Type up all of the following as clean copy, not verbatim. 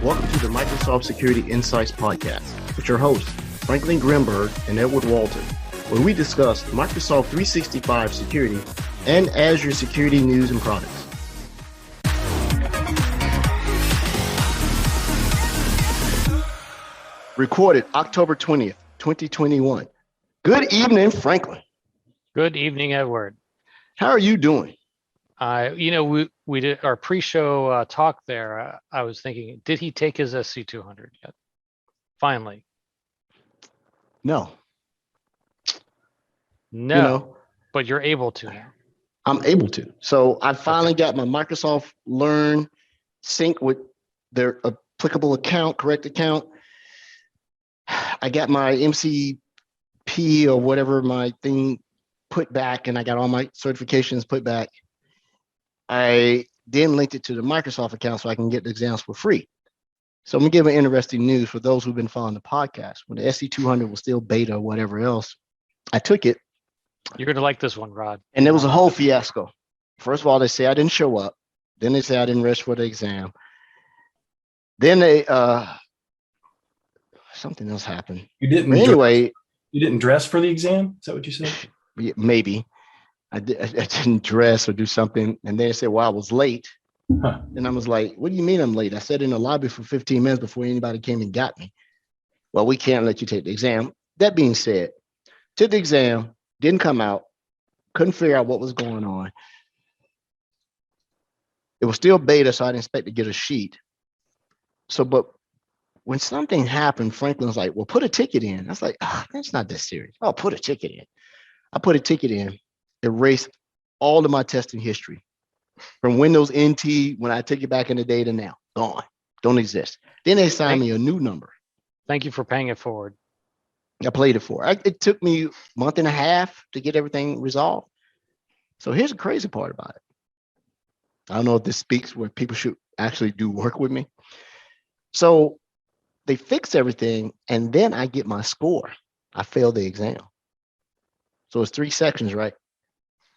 Welcome to the Microsoft Security Insights Podcast with your hosts, Franklin Grimberg and Edward Walton, where we discuss Microsoft 365 security and Azure security news and products. Recorded October 20th, 2021. Good evening, Franklin. Good evening, Edward. How are you doing? We did our pre-show talk there. I was thinking, did he take his SC200 yet? Finally. No. But you're able to now. I'm able to. So I finally got my Microsoft Learn sync with their applicable account, correct account. I got my MCP or whatever my thing put back, and I got all my certifications put back. I then linked it to the Microsoft account so I can get the exams for free. So I'm gonna give an interesting news for those who've been following the podcast. When the SC200 was still beta or whatever else, I took it. You're gonna like this one, Rod. And it was a whole fiasco. First of all, they say I didn't show up. Then they say I didn't register for the exam. Then they something else happened. You didn't. But anyway, you didn't dress for the exam. Is that what you said? Maybe. I didn't dress or do something. And they said, well, I was late. Huh. And I was like, what do you mean I'm late? I sat in the lobby for 15 minutes before anybody came and got me. Well, we can't let you take the exam. That being said, took the exam, didn't come out, couldn't figure out what was going on. It was still beta, so I didn't expect to get a sheet. But when something happened, Franklin was like, well, put a ticket in. I was like, that's not that serious. I'll put a ticket in. I put a ticket in, erased all of my testing history from Windows NT when I took it back in the day to now. Gone. Don't exist. Then they assigned me a new number. Thank you for paying it forward. I played it for. It took me a month and a half to get everything resolved. So here's the crazy part about it. I don't know if this speaks where people should actually do work with me. So they fix everything, and then I get my score. I failed the exam. So it's 3 sections, right?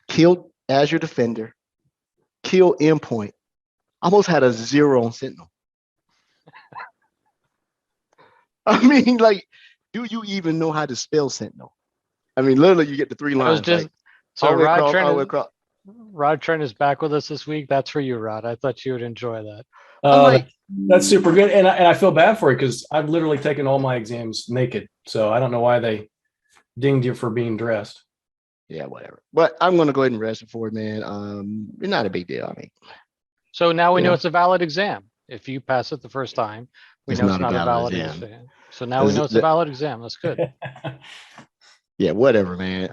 Killed Azure Defender, killed endpoint, almost had a 0 on Sentinel. I mean, like, do you even know how to spell Sentinel? I mean, literally, you get the 3 lines. Rod Trent is back with us this week. That's for you, Rod. I thought you would enjoy that. That's super good. And I feel bad for you because I've literally taken all my exams naked. So I don't know why they dinged you for being dressed. Yeah, whatever. But I'm going to go ahead and register for it, man. It's not a big deal. I mean, so now we know it's a valid exam. If you pass it the first time, we know it's not a valid exam. So now we know it's a valid exam. That's good. Yeah, whatever, man.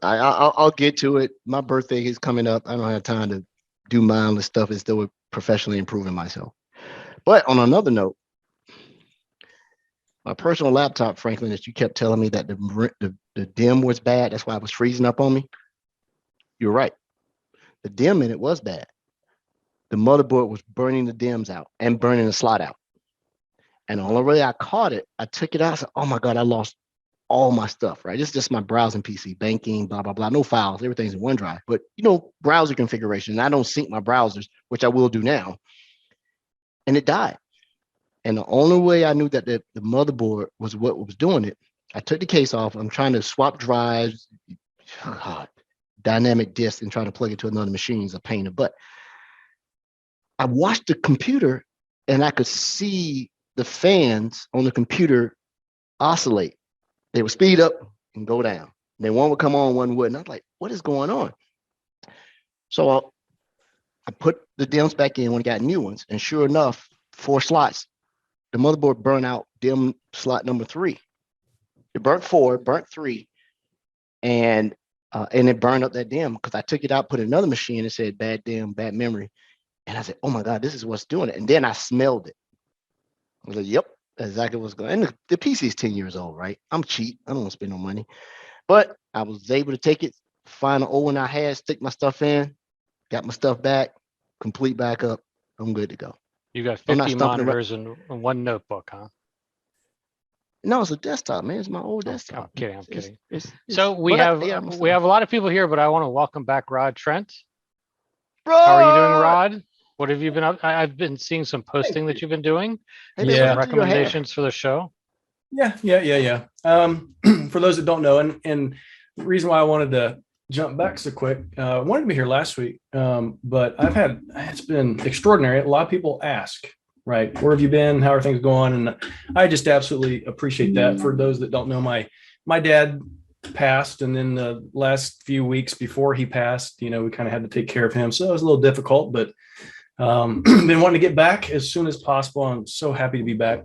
I'll get to it. My birthday is coming up. I don't have time to do mindless stuff instead of professionally improving myself. But on another note, my personal laptop, Franklin, that you kept telling me that the DIMM was bad. That's why it was freezing up on me. You're right. The DIMM in it was bad. The motherboard was burning the DIMMs out and burning the slot out. And the only way I caught it, I took it out. I said, oh my God, I lost all my stuff, right? It's just my browsing PC, banking, blah, blah, blah. No files. Everything's in OneDrive. But, browser configuration. I don't sync my browsers, which I will do now. And it died. And the only way I knew that the motherboard was what was doing it, I took the case off. I'm trying to swap drives, dynamic disk, and trying to plug it to another machine is a pain in the butt. I watched the computer and I could see the fans on the computer oscillate. They would speed up and go down. And then one would come on, one wouldn't. I was like, what is going on? So I put the DIMMs back in when I got new ones. And sure enough, 4 slots, the motherboard burned out DIMM slot number 3. It burnt 4, burnt 3, and it burned up that DIMM because I took it out, put another machine, and said bad DIMM, bad memory. And I said, oh my God, this is what's doing it. And then I smelled it. I was like, yep, that's exactly what's going on. And the PC is 10 years old, right? I'm cheap. I don't want to spend no money. But I was able to take it, find an old one I had, stick my stuff in, got my stuff back, complete backup. I'm good to go. You got 50 monitors and 1 notebook, huh? No, it's a desktop, man. It's my old desktop. I'm kidding. So we have a lot of people here, but I want to welcome back Rod Trent. Rod! How are you doing, Rod? What have you been up? I've been seeing some posting that you've been doing. Hey, man, Yeah. what you do to your hair? Recommendations for the show. Yeah. For those that don't know, and the reason why I wanted to jump back so quick, I wanted to be here last week, but it's been extraordinary. A lot of people ask, right, where have you been? How are things going? And I just absolutely appreciate that. For those that don't know, my dad passed, and then the last few weeks before he passed, we kind of had to take care of him. So it was a little difficult, but been wanting to get back as soon as possible. I'm so happy to be back.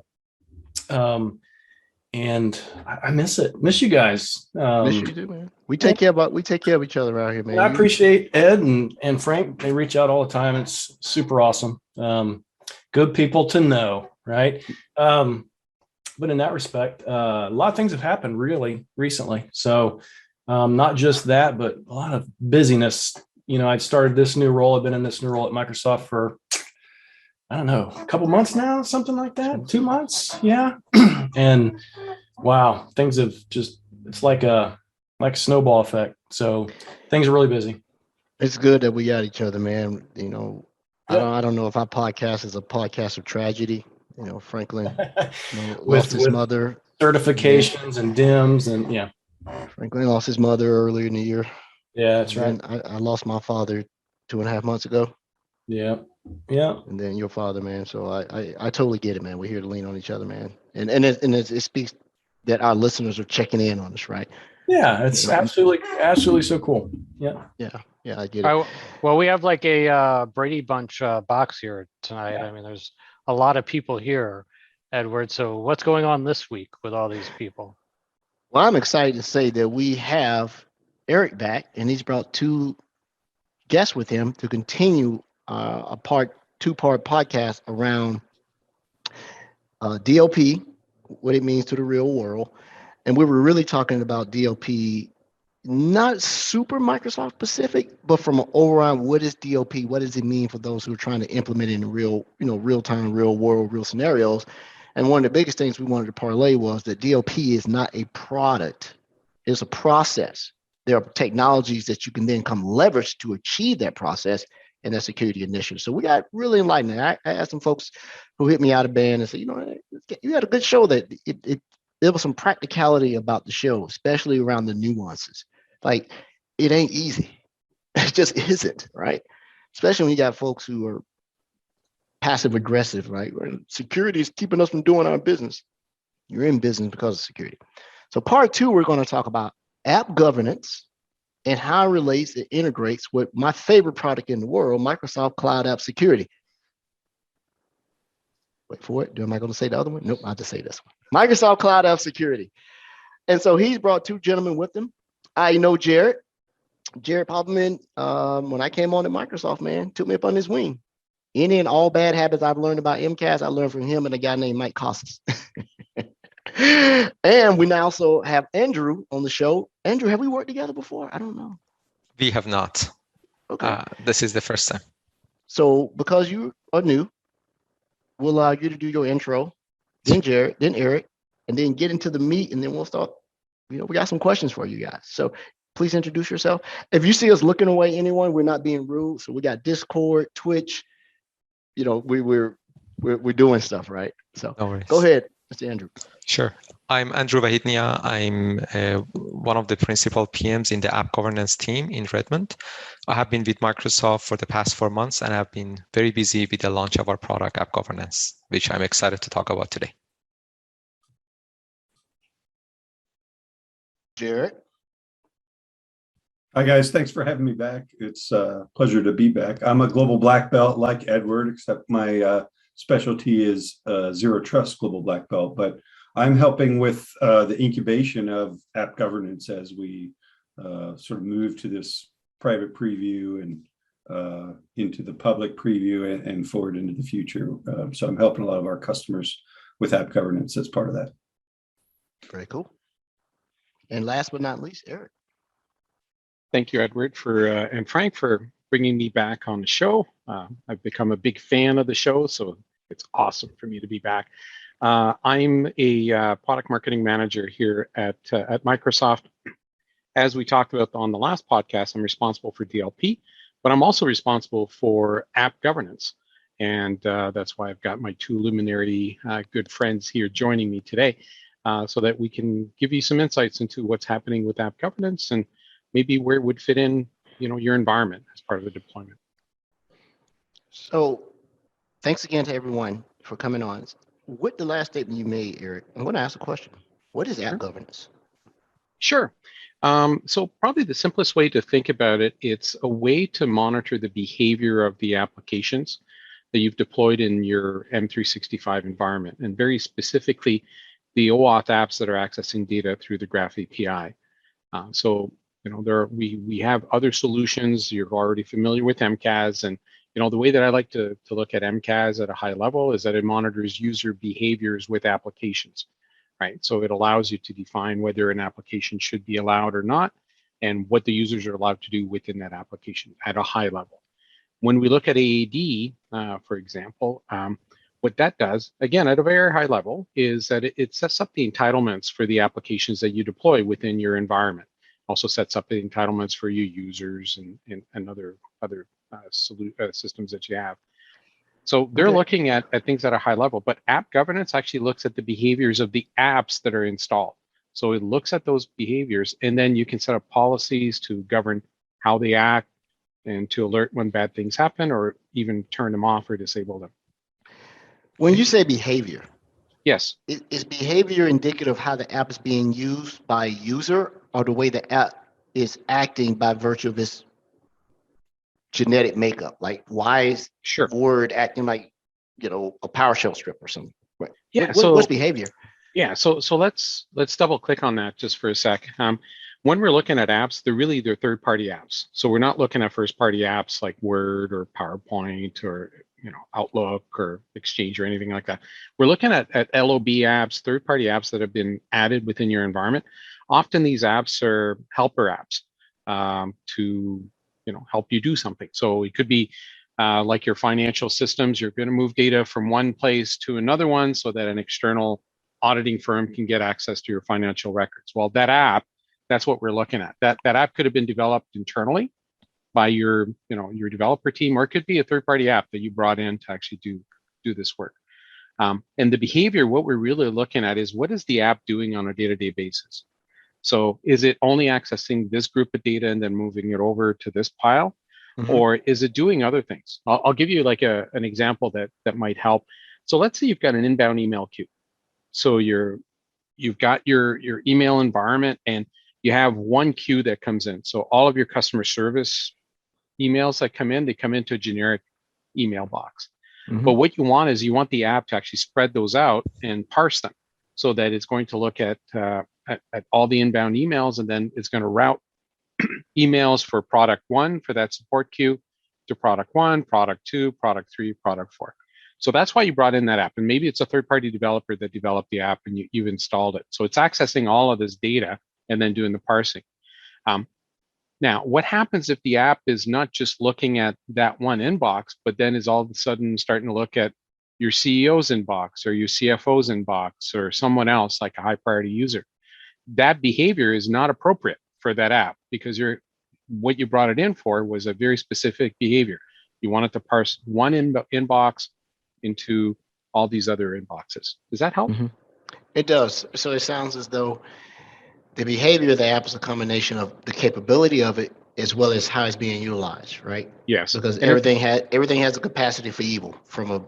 And I miss it. Miss you guys. Miss you too, man. We take care of each other around here, man. I appreciate Ed and Frank. They reach out all the time. It's super awesome. Good people to know, right? But in that respect, a lot of things have happened really recently. So not just that, but a lot of busyness. I'd started this new role. I've been in this new role at Microsoft for, I don't know, a couple months now, something like that. 2 months. Yeah. And wow, things have it's like a snowball effect. So things are really busy. It's good that we got each other, man. I don't know if our podcast is a podcast of tragedy. Franklin lost his mother. Certifications and DIMS and yeah. Franklin lost his mother earlier in the year. Yeah, that's right. I lost my father 2.5 months ago. Yeah. And then your father, man. So I totally get it, man. We're here to lean on each other, man. And it speaks that our listeners are checking in on us, right? Yeah, it's absolutely so cool. Yeah, I get it. Well, we have like a Brady Bunch box here tonight. Yeah. I mean, there's a lot of people here, Edward. So what's going on this week with all these people? Well, I'm excited to say that we have Eric back, and he's brought 2 guests with him to continue a 2-part podcast around DLP, what it means to the real world. And we were really talking about DLP, not super Microsoft specific, but from an overall, what is DLP? What does it mean for those who are trying to implement it in real time, real world, real scenarios? And one of the biggest things we wanted to parlay was that DLP is not a product. It's a process. There are technologies that you can then come leverage to achieve that process and that security initiative. So we got really enlightening. I asked some folks who hit me out of band and said, you had a good show that there was some practicality about the show, especially around the nuances. Like, it ain't easy. It just isn't, right? Especially when you got folks who are passive aggressive, right? Security is keeping us from doing our business. You're in business because of security. So part 2, we're going to talk about app governance and how it relates, it integrates with my favorite product in the world, Microsoft Cloud App Security. Wait for it. Am I going to say the other one? Nope, I'll just say this one. Microsoft Cloud App Security. And so he's brought 2 gentlemen with him. I know Jared Poeppelman, when I came on at Microsoft, man, took me up on his wing. Any and all bad habits I've learned about MCAS, I learned from him and a guy named Mike Costas. And we now also have Andrew on the show. Andrew, have we worked together before? I don't know. We have not. Okay. This is the first time. So because you are new, we'll allow you to do your intro, then Jared, then Eric, and then get into the meat, and then we'll start. We got some questions for you guys. So please introduce yourself. If you see us looking away, anyone, we're not being rude. So we got Discord, Twitch. We're doing stuff, right? So no worries. Go ahead, Mr. Andrew. Sure. I'm Andrew Vahidnia. I'm one of the principal PMs in the app governance team in Redmond. I have been with Microsoft for the past 4 months, and I've been very busy with the launch of our product, app governance, which I'm excited to talk about today. Jared. Hi, guys. Thanks for having me back. It's a pleasure to be back. I'm a global black belt like Edward, except my specialty is Zero Trust global black belt. But I'm helping with the incubation of app governance as we sort of move to this private preview and into the public preview and forward into the future. So I'm helping a lot of our customers with app governance as part of that. Very cool. And last but not least, Eric. Thank you, Edward, and Frank for bringing me back on the show. I've become a big fan of the show, so it's awesome for me to be back. I'm a product marketing manager here at Microsoft. As we talked about on the last podcast, I'm responsible for DLP, but I'm also responsible for app governance. And that's why I've got my two luminary good friends here joining me today, so that we can give you some insights into what's happening with app governance and maybe where it would fit in, your environment as part of the deployment. So thanks again to everyone for coming on. With the last statement you made, Eric, I'm going to ask a question. What is app governance? Sure. So probably the simplest way to think about it, it's a way to monitor the behavior of the applications that you've deployed in your M365 environment, and very specifically, the OAuth apps that are accessing data through the Graph API. We have other solutions. You're already familiar with MCAS, and the way that I like to look at MCAS at a high level is that it monitors user behaviors with applications. Right, so it allows you to define whether an application should be allowed or not, and what the users are allowed to do within that application at a high level. When we look at AAD, for example, what that does, again, at a very high level, is that it sets up the entitlements for the applications that you deploy within your environment. Also sets up the entitlements for your users and other systems that you have. So they're looking at things at a high level, but app governance actually looks at the behaviors of the apps that are installed. So it looks at those behaviors, and then you can set up policies to govern how they act and to alert when bad things happen, or even turn them off or disable them. When you say behavior, yes, is behavior indicative of how the app is being used by a user, or the way the app is acting by virtue of its genetic makeup? Like, why is Word acting like a PowerShell script or something? Right. Yeah. What's behavior? Yeah. So let's double click on that just for a sec. When we're looking at apps, they're third-party apps. So we're not looking at first-party apps like Word or PowerPoint or Outlook or Exchange or anything like that. We're looking at LOB apps, third-party apps that have been added within your environment. Often these apps are helper apps to help you do something. So it could be like your financial systems. You're going to move data from one place to another one so that an external auditing firm can get access to your financial records. Well, that app, that's what we're looking at. That app could have been developed internally by your developer team, or it could be a third-party app that you brought in to actually do this work. And the behavior, what we're really looking at is, what is the app doing on a day-to-day basis? So is it only accessing this group of data and then moving it over to this pile? Mm-hmm. Or is it doing other things? I'll give you like an example that might help. So let's say you've got an inbound email queue. So you've got your email environment, and you have one queue that comes in. So all of your customer service emails that come in, they come into a generic email box. Mm-hmm. But what you want is, you want the app to actually spread those out and parse them, so that it's going to look at all the inbound emails, and then it's going to route emails for product 1 for that support queue to product 1, product 2, product 3, product 4. So that's why you brought in that app. And maybe it's a third-party developer that developed the app and you've installed it. So it's accessing all of this data and then doing the parsing. Now, what happens if the app is not just looking at that one inbox, but then is all of a sudden starting to look at your CEO's inbox or your CFO's inbox or someone else, like a high priority user? That behavior is not appropriate for that app, because what you brought it in for was a very specific behavior. You want it to parse one inbox into all these other inboxes. Does that help? Mm-hmm. It does. So it sounds as though the behavior of the app is a combination of the capability of it as well as how it's being utilized, right? Yes. Because everything has a capacity for evil, from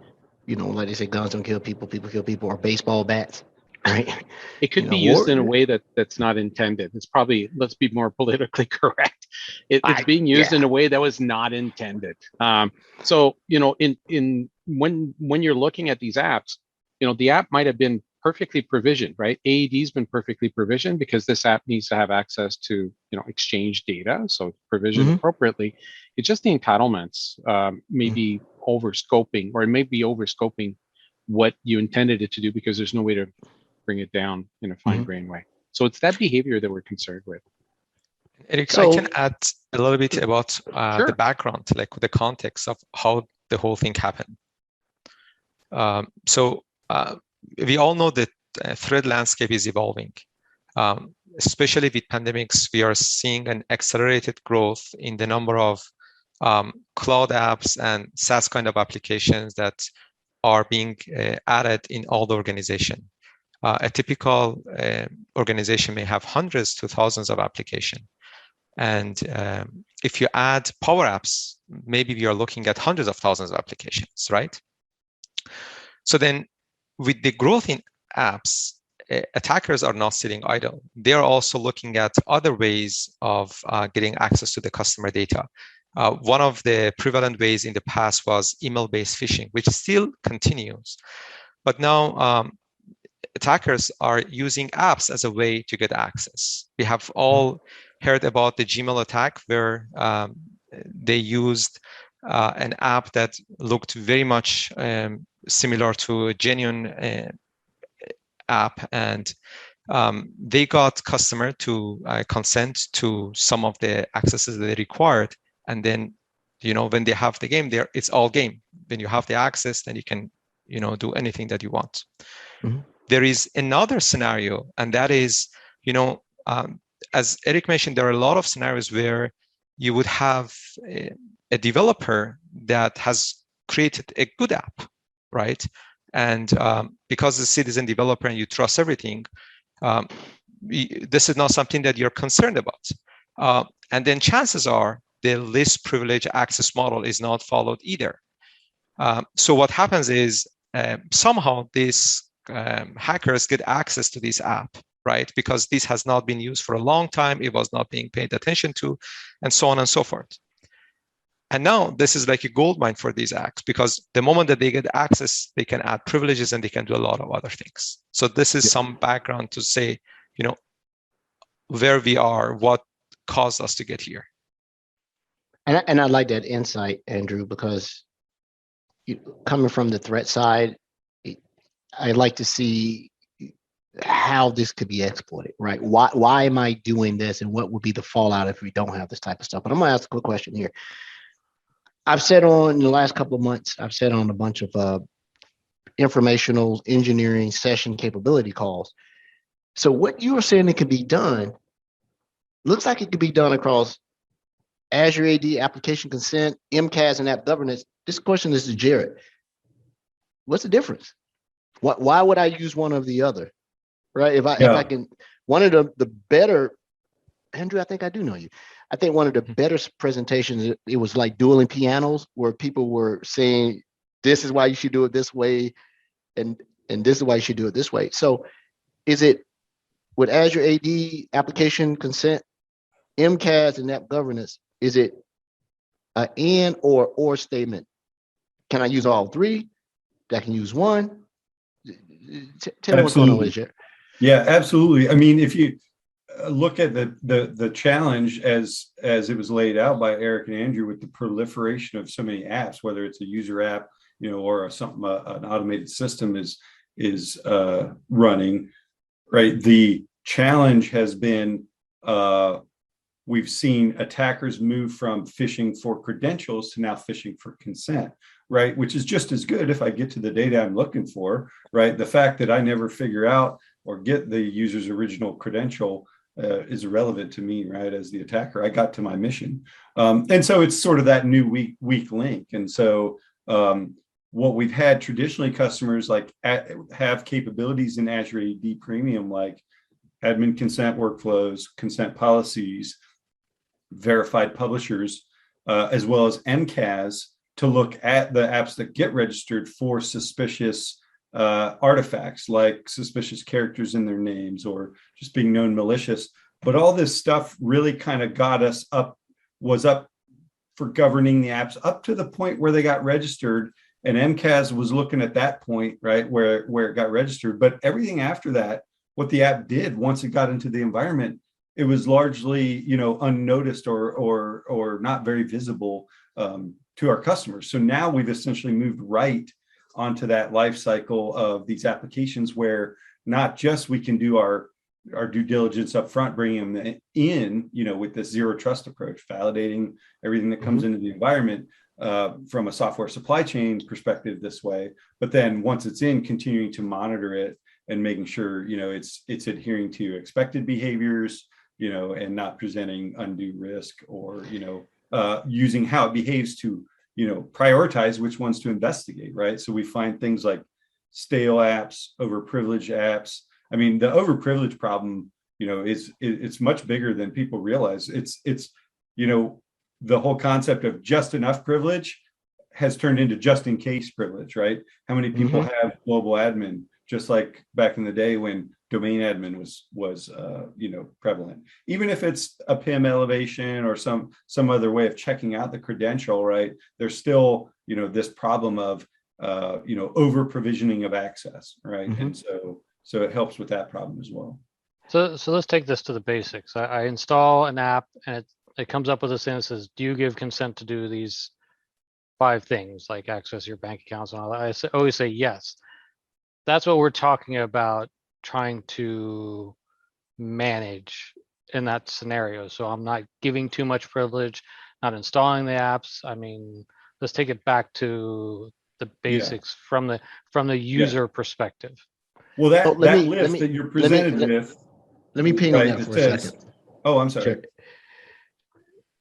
like they say, guns don't kill people, people kill people, or baseball bats. Right. It could be used in a way that's not intended. It's probably, let's be more politically correct. It's being used in a way that was not intended. So when you're looking at these apps, the app might have been perfectly provisioned, right? AAD's been perfectly provisioned because this app needs to have access to exchange data, so it's provisioned appropriately. It's just the entitlements may be overscoping, or it may be overscoping what you intended it to do, because there's no way to bring it down in a fine-grained way. So it's that behavior that we're concerned with. Eric, I can add a little bit about the background, like the context of how the whole thing happened. We all know that threat landscape is evolving. Especially with pandemics, we are seeing an accelerated growth in the number of cloud apps and SaaS kind of applications that are being added in all the organization. A typical organization may have hundreds to thousands of applications. And if you add Power Apps, maybe we are looking at hundreds of thousands of applications, right? So then with the growth in apps, attackers are not sitting idle. They're also looking at other ways of getting access to the customer data. One of the prevalent ways in the past was email-based phishing, which still continues. But now attackers are using apps as a way to get access. We have all heard about the Gmail attack, where they used an app that looked very much similar to a genuine app, and they got customer to consent to some of the accesses they required. And then, when they have the game there, it's all game. When you have the access, then you can, do anything that you want. Mm-hmm. There is another scenario, and that is, as Eric mentioned, there are a lot of scenarios where you would have a developer that has created a good app, right? And because it's a citizen developer and you trust everything, this is not something that you're concerned about. And then chances are the least privilege access model is not followed either. So what happens is somehow these hackers get access to this app, right? Because this has not been used for a long time, it was not being paid attention to, and so on and so forth. And now this is like a gold mine for these acts, because the moment that they get access, they can add privileges and they can do a lot of other things. So this is some background to say, where we are, what caused us to get here. And I like that insight, Andrew, because coming from the threat side, I like to see how this could be exploited, right? Why am I doing this, and what would be the fallout if we don't have this type of stuff? But I'm gonna ask a quick question here. I've said in the last couple of months, I've said on a bunch of informational engineering session capability calls. So what you were saying it could be done, looks like it could be done across Azure AD, application consent, MCAS, and app governance. This question is to Jared. What's the difference? Why would I use one or the other? Right? If I can, one of the better, Andrew, I think I do know you. I think one of the better presentations, it was like dueling pianos, where people were saying, this is why you should do it this way, and this is why you should do it this way. So is it with Azure AD, application consent, MCAS, and app governance, is it an and or statement? Can I use all three? I can use one? Tell me what's going on with it. Yeah, absolutely. I mean, if you look at the challenge as it was laid out by Eric and Andrew, with the proliferation of so many apps, whether it's a user app, or something an automated system is running, right? The challenge has been we've seen attackers move from phishing for credentials to now phishing for consent, right? Which is just as good if I get to the data I'm looking for, right? The fact that I never figure out or get the user's original credential is irrelevant to me, right? As the attacker, I got to my mission. And so it's sort of that new weak link. And so what we've had traditionally, customers like have capabilities in Azure AD Premium, like admin consent workflows, consent policies, verified publishers, as well as MCAS, to look at the apps that get registered for suspicious artifacts, like suspicious characters in their names or just being known malicious. But all this stuff really kind of was up for governing the apps up to the point where they got registered, and MCAS was looking at that point, right, where it got registered. But everything after that, what the app did once it got into the environment, it was largely, unnoticed or not very visible to our customers. So now we've essentially moved right onto that life cycle of these applications, where not just we can do our due diligence up front, bringing them in, with this zero trust approach, validating everything that comes into the environment from a software supply chain perspective this way. But then once it's in, continuing to monitor it and making sure, it's adhering to expected behaviors, and not presenting undue risk or, using how it behaves to, prioritize which ones to investigate, right? So we find things like stale apps, overprivileged apps. I mean, the overprivileged problem, it's much bigger than people realize. It's the whole concept of just enough privilege has turned into just in case privilege, right? How many people have global admin, just like back in the day when domain admin was prevalent? Even if it's a PIM elevation or some other way of checking out the credential, right? There's still this problem of over provisioning of access, right? And so it helps with that problem as well. So let's take this to the basics. I install an app and it comes up with this thing that says, do you give consent to do these 5 things, like access your bank accounts and all that? I always say yes. That's what we're talking about, trying to manage in that scenario. So I'm not giving too much privilege, not installing the apps. I mean, let's take it back to the basics from the user perspective. Well, that list that you're presented with. Let me ping on that for a second. Oh, I'm sorry. Sure.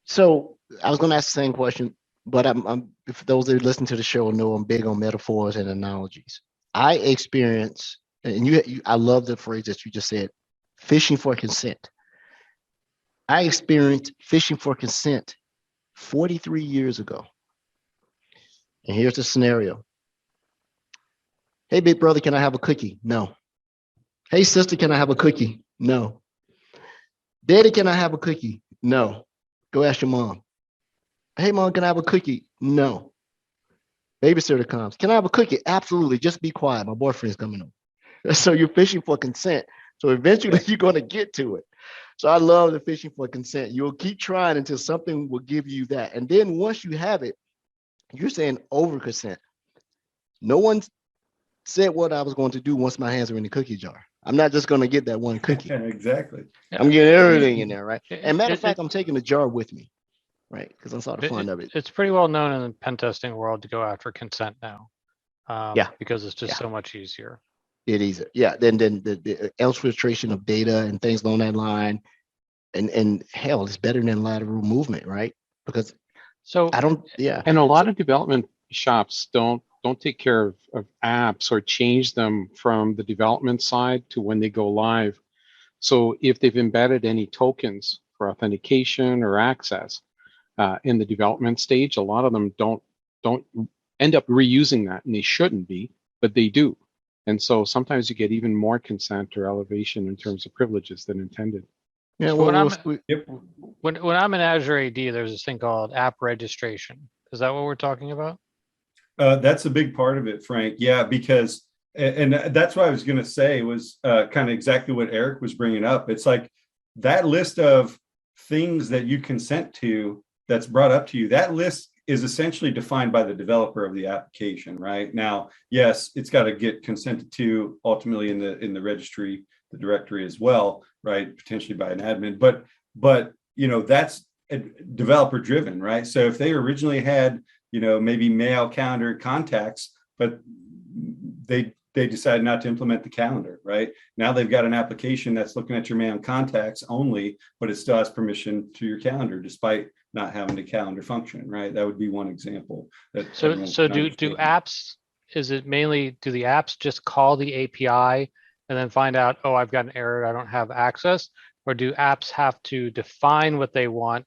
So I was going to ask the same question, but I'm if those that listen to the show know I'm big on metaphors and analogies. I experience, and I love the phrase that you just said, fishing for consent. I experienced fishing for consent 43 years ago. And here's the scenario. Hey, big brother, can I have a cookie? No. Hey, sister, can I have a cookie? No. Daddy, can I have a cookie? No. Go ask your mom. Hey, mom, can I have a cookie? No. Babysitter comes. Can I have a cookie? Absolutely. Just be quiet. My boyfriend's coming over. So you're fishing for consent. So eventually you're going to get to it. So I love the fishing for consent. You'll keep trying until something will give you that. And then once you have it, you're saying over consent. No one said what I was going to do once my hands are in the cookie jar. I'm not just going to get that one cookie. Exactly. I'm getting everything in there, right? And matter of fact, I'm taking the jar with me, right? Because I saw the fun of it. It's pretty well known in the pen testing world to go after consent now. Because it's just so much easier. It is. Yeah. Then the exfiltration of data and things along that line. And hell, it's better than lateral movement, right? Because And a lot of development shops don't take care of apps or change them from the development side to when they go live. So if they've embedded any tokens for authentication or access in the development stage, a lot of them don't end up reusing that, and they shouldn't be, but they do. And so sometimes you get even more consent or elevation in terms of privileges than intended. Yeah, when I'm in Azure AD, there's this thing called app registration. Is that what we're talking about? That's a big part of it, Frank. Yeah, because, and that's what I was going to say was kind of exactly what Eric was bringing up. It's like that list of things that you consent to that's brought up to you, that list is essentially defined by the developer of the application, right? Now, yes, it's got to get consented to ultimately in the registry, the directory as well, right? Potentially by an admin, but that's developer driven, right? So if they originally had maybe mail, calendar, contacts, but they decided not to implement the calendar, right? Now they've got an application that's looking at your mail and contacts only, but it still has permission to your calendar despite not having the calendar function, right? That would be one example. So do apps, is it mainly, do the apps just call the API and then find out, oh, I've got an error, I don't have access? Or do apps have to define what they want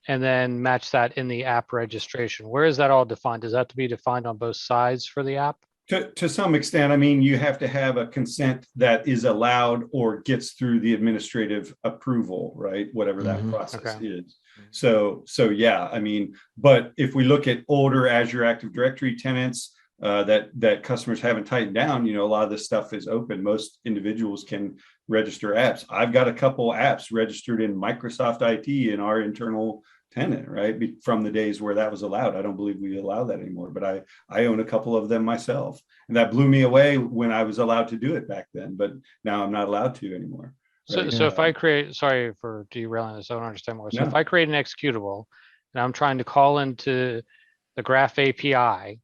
and then match that in the app registration? Where is that all defined? Does that have to be defined on both sides for the app? To some extent, I mean, you have to have a consent that is allowed or gets through the administrative approval, right? Whatever that process is. So yeah, I mean, but if we look at older Azure Active Directory tenants that customers haven't tightened down, a lot of this stuff is open. Most individuals can register apps. I've got a couple apps registered in Microsoft IT in our internal tenant, right? From the days where that was allowed. I don't believe we allow that anymore, but I own a couple of them myself. And that blew me away when I was allowed to do it back then, but now I'm not allowed to anymore. Right? So if I create, sorry for derailing this, I don't understand more. So if I create an executable and I'm trying to call into the Graph API,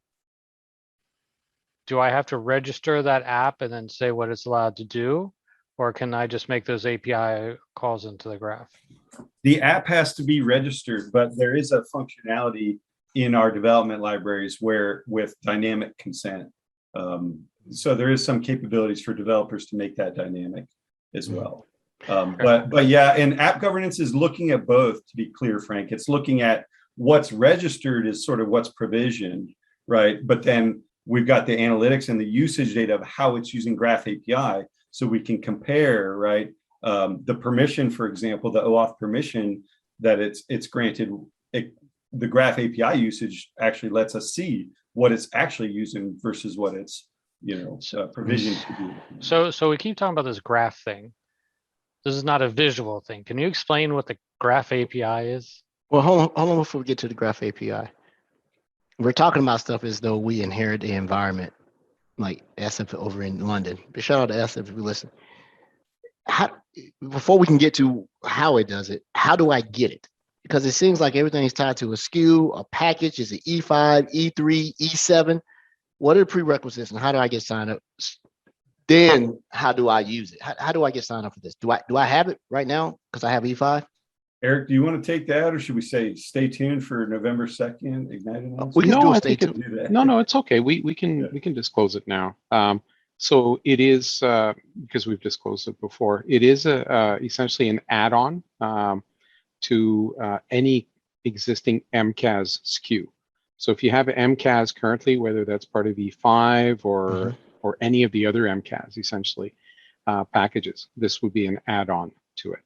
do I have to register that app and then say what it's allowed to do? or can I just make those API calls into the graph? The app has to be registered, but there is a functionality in our development libraries where with dynamic consent. So there is some capabilities for developers to make that dynamic as well. But yeah, and app governance is looking at both, to be clear, Frank. It's looking at what's registered is sort of what's provisioned, right? But then we've got the analytics and the usage data of how it's using Graph API, so we can compare, right? The permission, for example, the OAuth permission that it's granted, the Graph API usage actually lets us see what it's actually using versus what it's, provisioned to do. So we keep talking about this graph thing. This is not a visual thing. Can you explain what the Graph API is? Well, hold on before we get to the Graph API. We're talking about stuff as though we inherit the environment, like SF over in London. But shout out to SF if you listen. Before we can get to how it does it, how do I get it? Because it seems like everything is tied to a SKU, a package. Is it E5, E3, E7? What are the prerequisites and how do I get signed up? Then how do I use it? How do I get signed up for this? Do I have it right now because I have E5? Eric, do you want to take that, or should we say stay tuned for November 2nd Ignite announcement? We can No, do a I stay think tuned. No, it's okay. We can disclose it now. So it is because we've disclosed it before. It is essentially an add-on to any existing MCAS SKU. So if you have an MCAS currently, whether that's part of E5 or any of the other MCAS, essentially packages, this would be an add-on to it.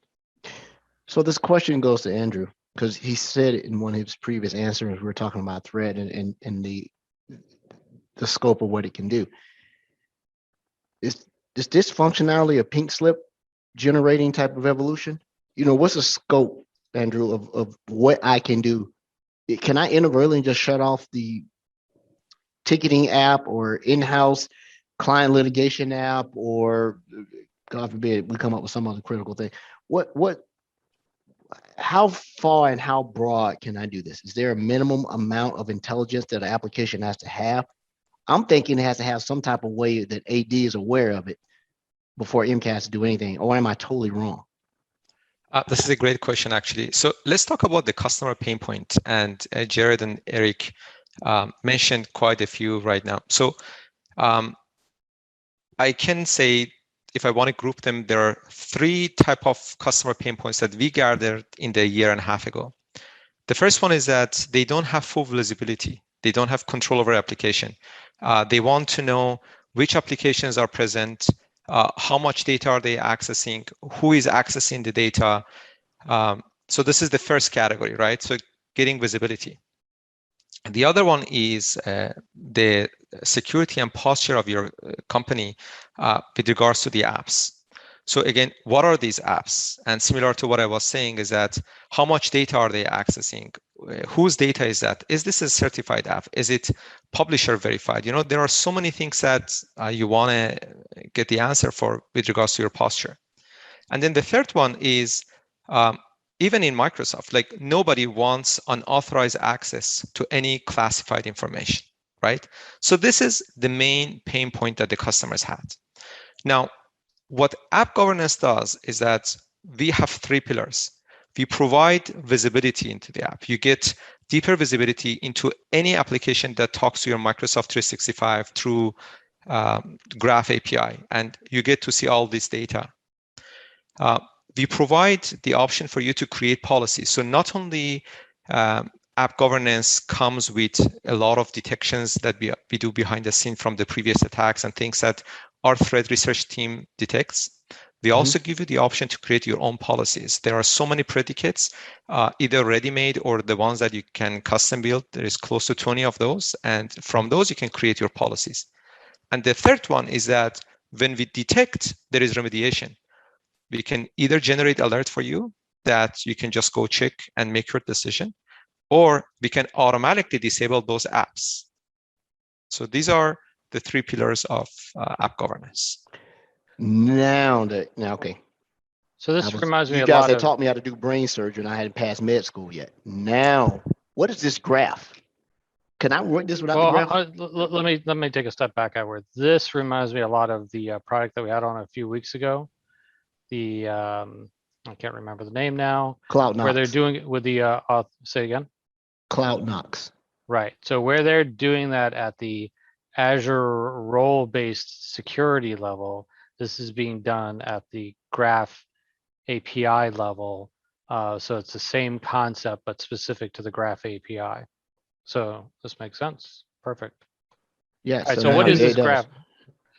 So this question goes to Andrew because he said in one of his previous answers, we were talking about thread and the scope of what it can do. Is this functionality a pink slip generating type of evolution? What's the scope, Andrew, of what I can do? Can I inadvertently just shut off the ticketing app or in-house client litigation app, or God forbid we come up with some other critical thing? How far and how broad can I do this? Is there a minimum amount of intelligence that an application has to have? I'm thinking it has to have some type of way that AD is aware of it before MCAS do anything, or am I totally wrong? This is a great question, actually. So let's talk about the customer pain point. And Jared and Eric mentioned quite a few right now. So I can say, if I want to group them, there are 3 type of customer pain points that we gathered in the year and a half ago. The first one is that they don't have full visibility. They don't have control over application. They want to know which applications are present, how much data are they accessing, who is accessing the data. So this is the first category, right? So getting visibility. The other one is the security and posture of your company with regards to the apps. So again, what are these apps? And similar to what I was saying is that how much data are they accessing? Whose data is that? Is this a certified app? Is it publisher verified? There are so many things that you want to get the answer for with regards to your posture. And then the third one is even in Microsoft, like nobody wants unauthorized access to any classified information, right? So this is the main pain point that the customers had. Now, what app governance does is that we have 3 pillars. We provide visibility into the app. You get deeper visibility into any application that talks to your Microsoft 365 through Graph API, and you get to see all this data. We provide the option for you to create policies. So not only app governance comes with a lot of detections that we do behind the scene from the previous attacks and things that our threat research team detects. We also give you the option to create your own policies. There are so many predicates, either ready-made or the ones that you can custom build. There is close to 20 of those. And from those, you can create your policies. And the third one is that when we detect there is remediation, we can either generate alert for you that you can just go check and make your decision, or we can automatically disable those apps. So these are the 3 pillars of app governance. Now, okay. So this reminds me you a guys lot had of. taught me how to do brain surgery, and I hadn't passed med school yet. Now, what is this graph? Can I work this without the graph? Let me take a step back, Edward. This reminds me a lot of the product that we had on a few weeks ago, the I can't remember the name now, Cloud where they're Knox. doing it with the say again. Cloud Knox. Right. So where they're doing that at the Azure role-based security level, this is being done at the Graph API level. So it's the same concept, but specific to the Graph API. So this makes sense. Perfect. Yeah. All right. So So what now is it this does. Graph?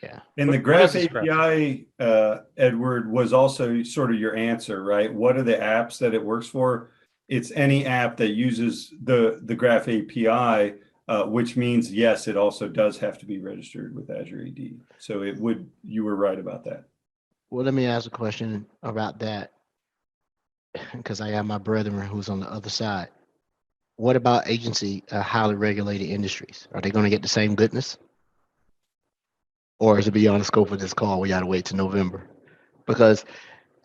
Yeah. And the What is Graph this Graph? API, Edward, was also sort of your answer, right? What are the apps that it works for? It's any app that uses the Graph API, which means, yes, it also does have to be registered with Azure AD. So you were right about that. Well, let me ask a question about that, because I have my brethren who's on the other side. What about highly regulated industries? Are they going to get the same goodness? Or is it beyond the scope of this call? We got to wait till November, because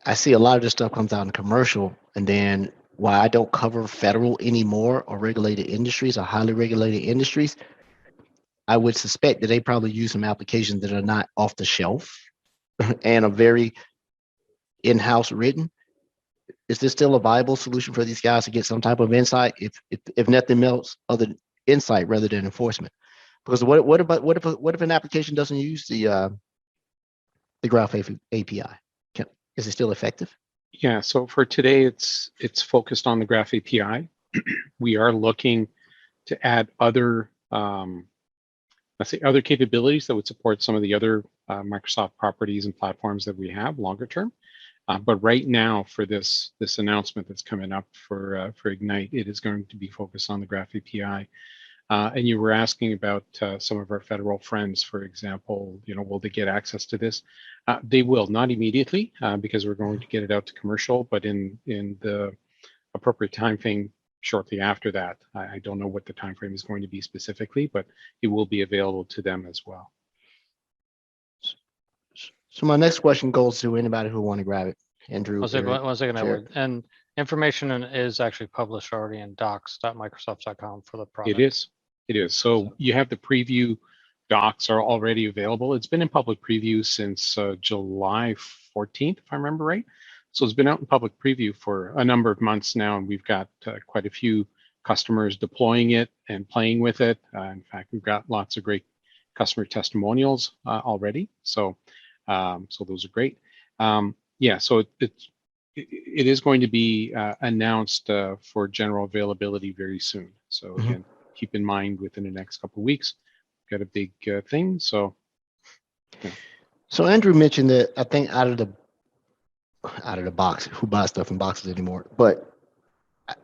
I see a lot of this stuff comes out in commercial, and then while I don't cover federal anymore or regulated industries or highly regulated industries, I would suspect that they probably use some applications that are not off the shelf and are very in-house written. Is this still a viable solution for these guys to get some type of insight, if nothing else, other insight rather than enforcement? Because what if an application doesn't use the Graph API? Is it still effective? Yeah, so for today, it's focused on the Graph API. We are looking to add other, let's say, other capabilities that would support some of the other Microsoft properties and platforms that we have longer term. But right now, for this announcement that's coming up for Ignite, it is going to be focused on the Graph API. And you were asking about some of our federal friends, for example, will they get access to this? They will, not immediately, because we're going to get it out to commercial, but in the appropriate time frame shortly after that. I don't know what the time frame is going to be specifically, but it will be available to them as well. So my next question goes to anybody who want to grab it. Andrew. One second, Jared. Edward. And information is actually published already in docs.microsoft.com for the product. It is. So you have the preview docs are already available. It's been in public preview since July 14th, if I remember right. So it's been out in public preview for a number of months now, and we've got quite a few customers deploying it and playing with it. In fact, we've got lots of great customer testimonials already. So those are great. Yeah, so it is going to be announced for general availability very soon. So again, keep in mind within the next couple of weeks, got a big thing. So, yeah. So Andrew mentioned that, I think out of the box, who buys stuff in boxes anymore? But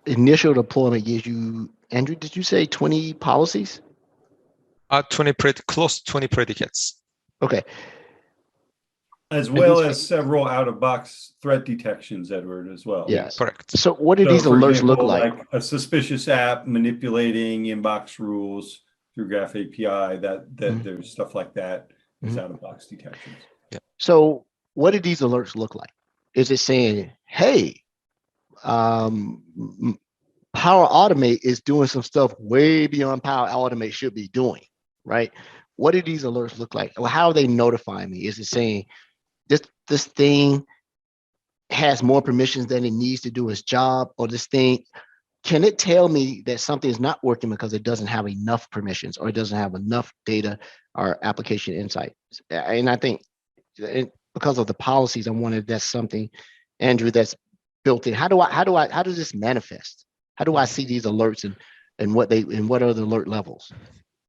initial deployment gives you, Andrew, did you say 20 policies? 20 close to 20 predicates. Okay. As well as several out-of-box threat detections, Edward, as well. Yeah, correct. So what do these for alerts example, look like? A suspicious app manipulating inbox rules through Graph API, that there's stuff like that is out-of-box detections. Yeah. So what do these alerts look like? Is it saying, hey, Power Automate is doing some stuff way beyond Power Automate should be doing, right? What do these alerts look like? Well, how are they notifying me? Is it saying this thing has more permissions than it needs to do its job, or this thing, can it tell me that something is not working because it doesn't have enough permissions, or it doesn't have enough data or application insights? And I think because of the policies, I wanted that's something, Andrew, that's built in. How does this manifest? How do I see these alerts and what are the alert levels?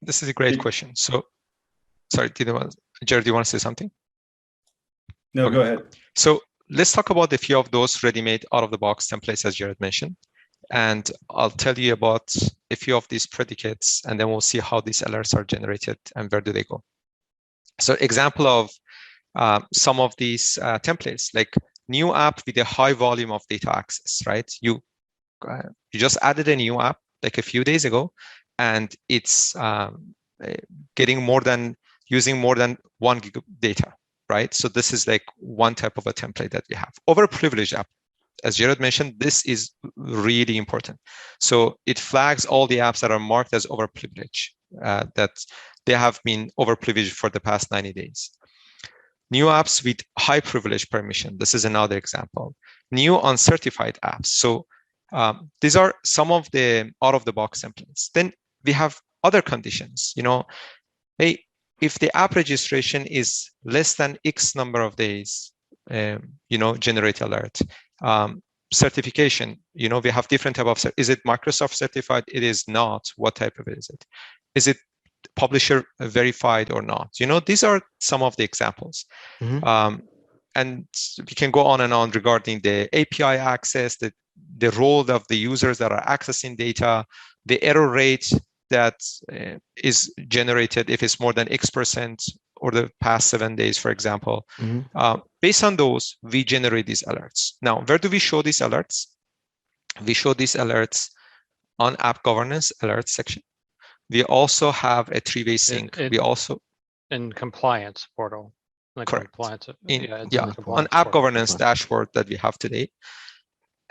This is a great question. So, sorry, Jared, do you want to say something? No, go ahead. So let's talk about a few of those ready-made out-of-the-box templates, as Jared mentioned. And I'll tell you about a few of these predicates, and then we'll see how these alerts are generated and where do they go. So example of some of these templates, like new app with a high volume of data access, right? You just added a new app like a few days ago, and it's using more than 1 gig of data, right? So this is like one type of a template that we have. Overprivileged app, as Jared mentioned, this is really important. So it flags all the apps that are marked as overprivileged, that they have been overprivileged for the past 90 days. New apps with high privilege permission. This is another example. New uncertified apps. So these are some of the out-of-the-box templates. Then we have other conditions. Hey, if the app registration is less than X number of days, generate alert. Certification, we have different type of, is it Microsoft certified? It is not. What type of it is it? Is it publisher verified or not? These are some of the examples. Mhm. And we can go on and on regarding the API access, the role of the users that are accessing data, the error rate that is generated if it's more than X% or the past 7 days, for example. Based on those, we generate these alerts. Now, where do we show these alerts? We show these alerts on app governance alerts section. We also have a three-way sync. We also in compliance portal. Correct. Compliance, on app governance dashboard that we have today,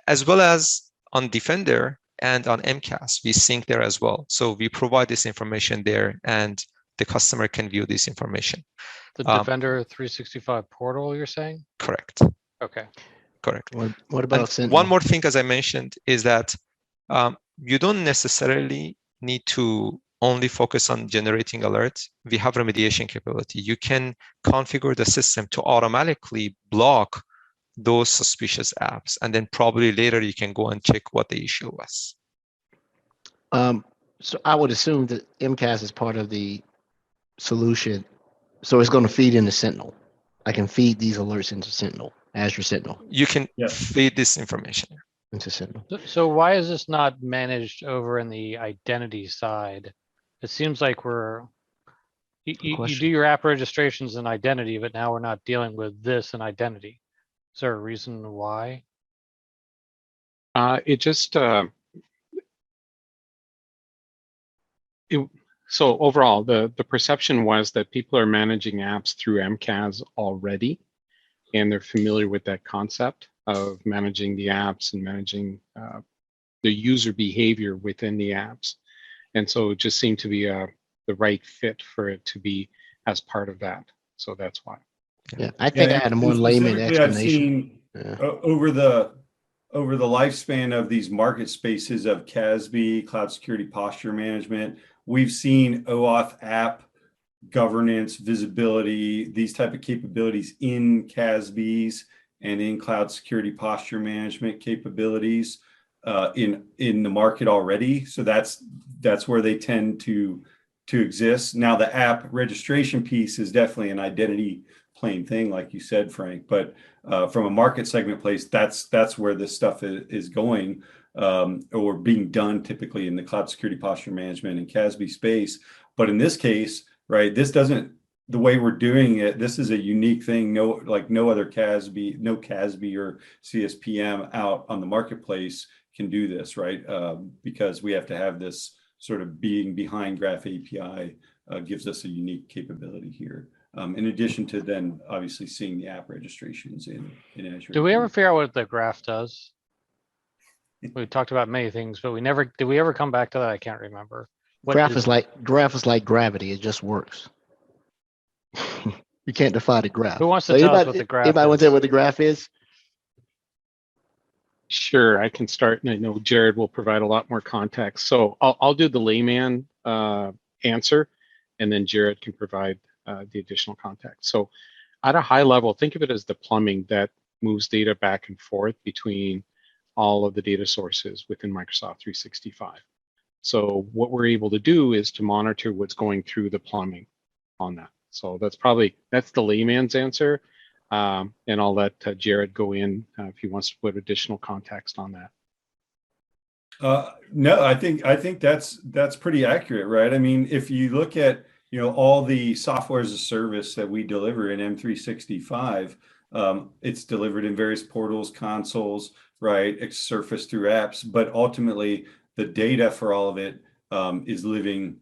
as well as on Defender and on MCAS, we sync there as well. So we provide this information there, and the customer can view this information. The Defender 365 portal, you're saying? Correct. Okay. Correct. What about one more thing, as I mentioned, is that you don't necessarily need to only focus on generating alerts. We have remediation capability. You can configure the system to automatically block those suspicious apps, and then probably later you can go and check what the issue was. So I would assume that MCAS is part of the solution. So it's going to feed into Sentinel. I can feed these alerts into Sentinel, Azure Sentinel. You can feed this information into Sentinel. So why is this not managed over in the identity side? It seems like you do your app registrations in identity, but now we're not dealing with this in identity. Is there a reason why? So overall, the perception was that people are managing apps through MCAS already, and they're familiar with that concept of managing the apps and managing the user behavior within the apps. And so it just seemed to be the right fit for it to be as part of that. So that's why. Yeah, I think I had a more layman explanation. I've seen over the lifespan of these market spaces of CASB, Cloud Security Posture Management, we've seen OAuth app governance, visibility, these type of capabilities in CASBs and in Cloud Security Posture Management capabilities in the market already. So that's where they tend to exist. Now the app registration piece is definitely an identity plain thing, like you said, Frank. But from a market segment place, that's where this stuff is going or being done typically in the Cloud Security Posture Management and CASB space. But in this case, right, this doesn't, the way we're doing it, this is a unique thing. No other CASB, no CASB or CSPM out on the marketplace can do this, right? Because we have to have this sort of being behind Graph API gives us a unique capability here. In addition to then obviously seeing the app registrations in Azure. Do we ever figure out what the graph does? We talked about many things, but did we ever come back to that? I can't remember. Graph is like gravity. It just works. You can't defy the graph. Who wants to tell us what the graph is? Anybody want to tell what the graph is? Sure, I can start, and I know Jared will provide a lot more context. So I'll do the layman answer, and then Jared can provide the additional context. So at a high level, think of it as the plumbing that moves data back and forth between all of the data sources within Microsoft 365. So what we're able to do is to monitor what's going through the plumbing on that. So that's the layman's answer. And I'll let Jared go in if he wants to put additional context on that. No, I think that's pretty accurate, right? I mean, if you look at all the software as a service that we deliver in M365, it's delivered in various portals, consoles, right? It's surfaced through apps, but ultimately the data for all of it is living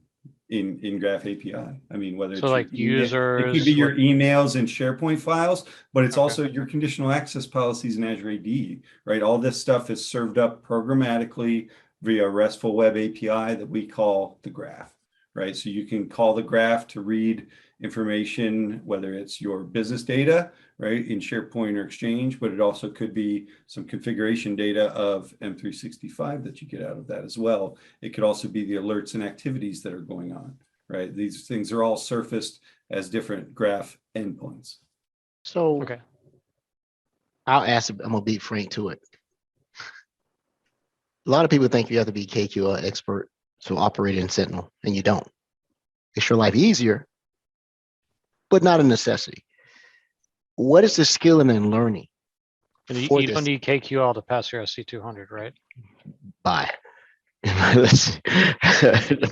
in Graph API. I mean, whether it's like users, it could be your emails and SharePoint files, but it's also your conditional access policies in Azure AD, right? All this stuff is served up programmatically via RESTful Web API that we call the Graph, right? So you can call the graph to read information, whether it's your business data, right, in SharePoint or Exchange, but it also could be some configuration data of M365 that you get out of that as well. It could also be the alerts and activities that are going on, right? These things are all surfaced as different graph endpoints. So Okay. I'll ask, I'm gonna beat Frank to it. A lot of people think you have to be KQL expert to operate in Sentinel, and you don't. It's your life easier, but not a necessity. What is the skill in learning And for you this? don't need KQL to pass your SC200, right? Bye.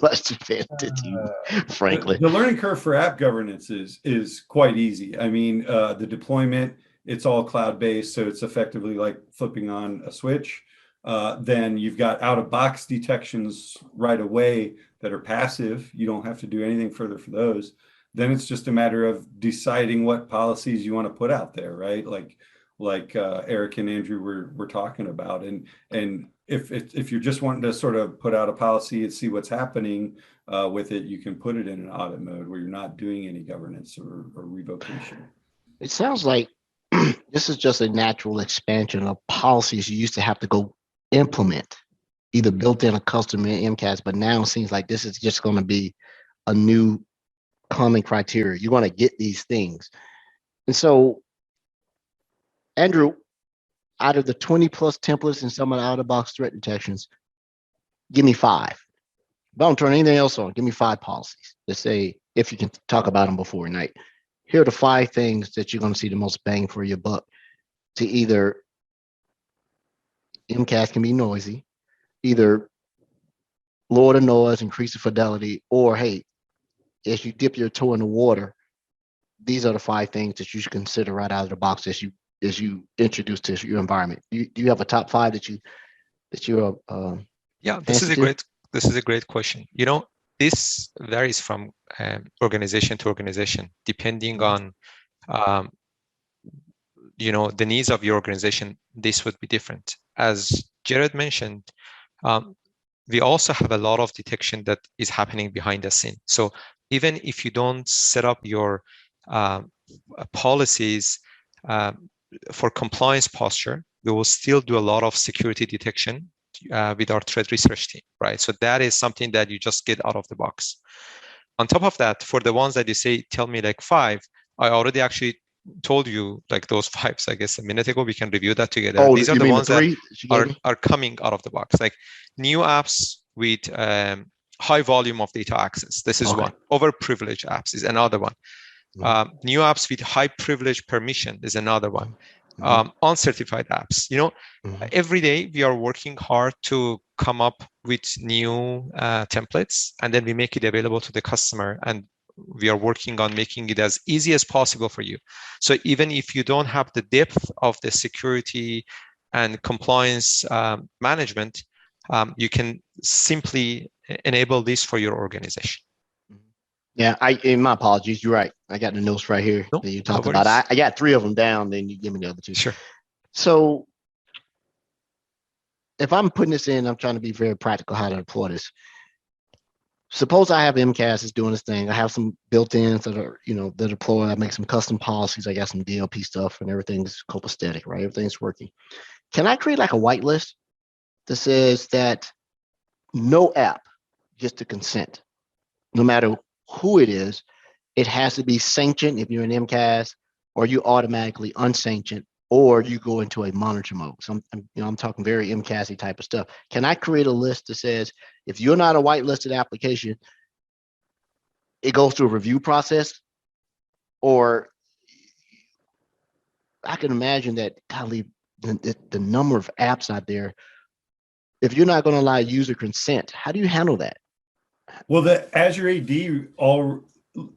Much depend to you, frankly. The learning curve for app governance is quite easy. I mean, the deployment, it's all cloud-based, so it's effectively like flipping on a switch. Then you've got out-of-box detections right away that are passive. You don't have to do anything further for those. Then it's just a matter of deciding what policies you want to put out there, right? Like Eric and Andrew were talking about, and if you're just wanting to sort of put out a policy and see what's happening with it, you can put it in an audit mode where you're not doing any governance or revocation. It sounds like this is just a natural expansion of policies you used to have to go implement, either built in a custom in MCAS, but now it seems like this is just going to be a new common criteria. You want to get these things. And so, Andrew, out of the 20 plus templates and some of the out-of-box threat detections, give me 5. If I don't turn anything else on, give me 5 policies. Let's say, if you can talk about them before night. Here are the 5 things that you're going to see the most bang for your buck to either MCAS can be noisy, either lower the noise, increase the fidelity, or hey, as you dip your toe in the water, these are the 5 things that you should consider right out of the box as you introduce to your environment. Do you have a top 5 that you're Yeah, this is a great question. You know, this varies from organization to organization, depending on the needs of your organization. This would be different. As Jared mentioned, we also have a lot of detection that is happening behind the scene. So even if you don't set up your policies for compliance posture, we will still do a lot of security detection with our threat research team, right? So that is something that you just get out of the box. On top of that, for the ones that you say, tell me like 5, I already actually told you like those 5s, I guess a minute ago. We can review that together. Oh, these are the ones that are coming out of the box, like new apps with high volume of data access. This is one. Overprivileged apps is another one. New apps with high privilege permission is another one. Uncertified apps. Every day we are working hard to come up with new templates, and then we make it available to the customer, and we are working on making it as easy as possible for you. So even if you don't have the depth of the security and compliance management, you can simply enable this for your organization. Yeah, in my apologies, you're right. I got the notes right here that you talked about. I got 3 of them down, then you give me the other 2. Sure. So if I'm putting this in, I'm trying to be very practical how to deploy this. Suppose I have MCAS is doing this thing. I have some built-ins that are, that deploy. I make some custom policies. I got some DLP stuff and everything's copacetic, right? Everything's working. Can I create like a whitelist that says that no app gets to consent, no matter who it is? It has to be sanctioned if you're in MCAS, or you automatically unsanctioned, or you go into a monitor mode. So I'm talking very MCAS-y type of stuff. Can I create a list that says if you're not a whitelisted application, it goes through a review process? Or I can imagine that, golly, the number of apps out there, if you're not going to allow user consent, how do you handle that? Well, the Azure AD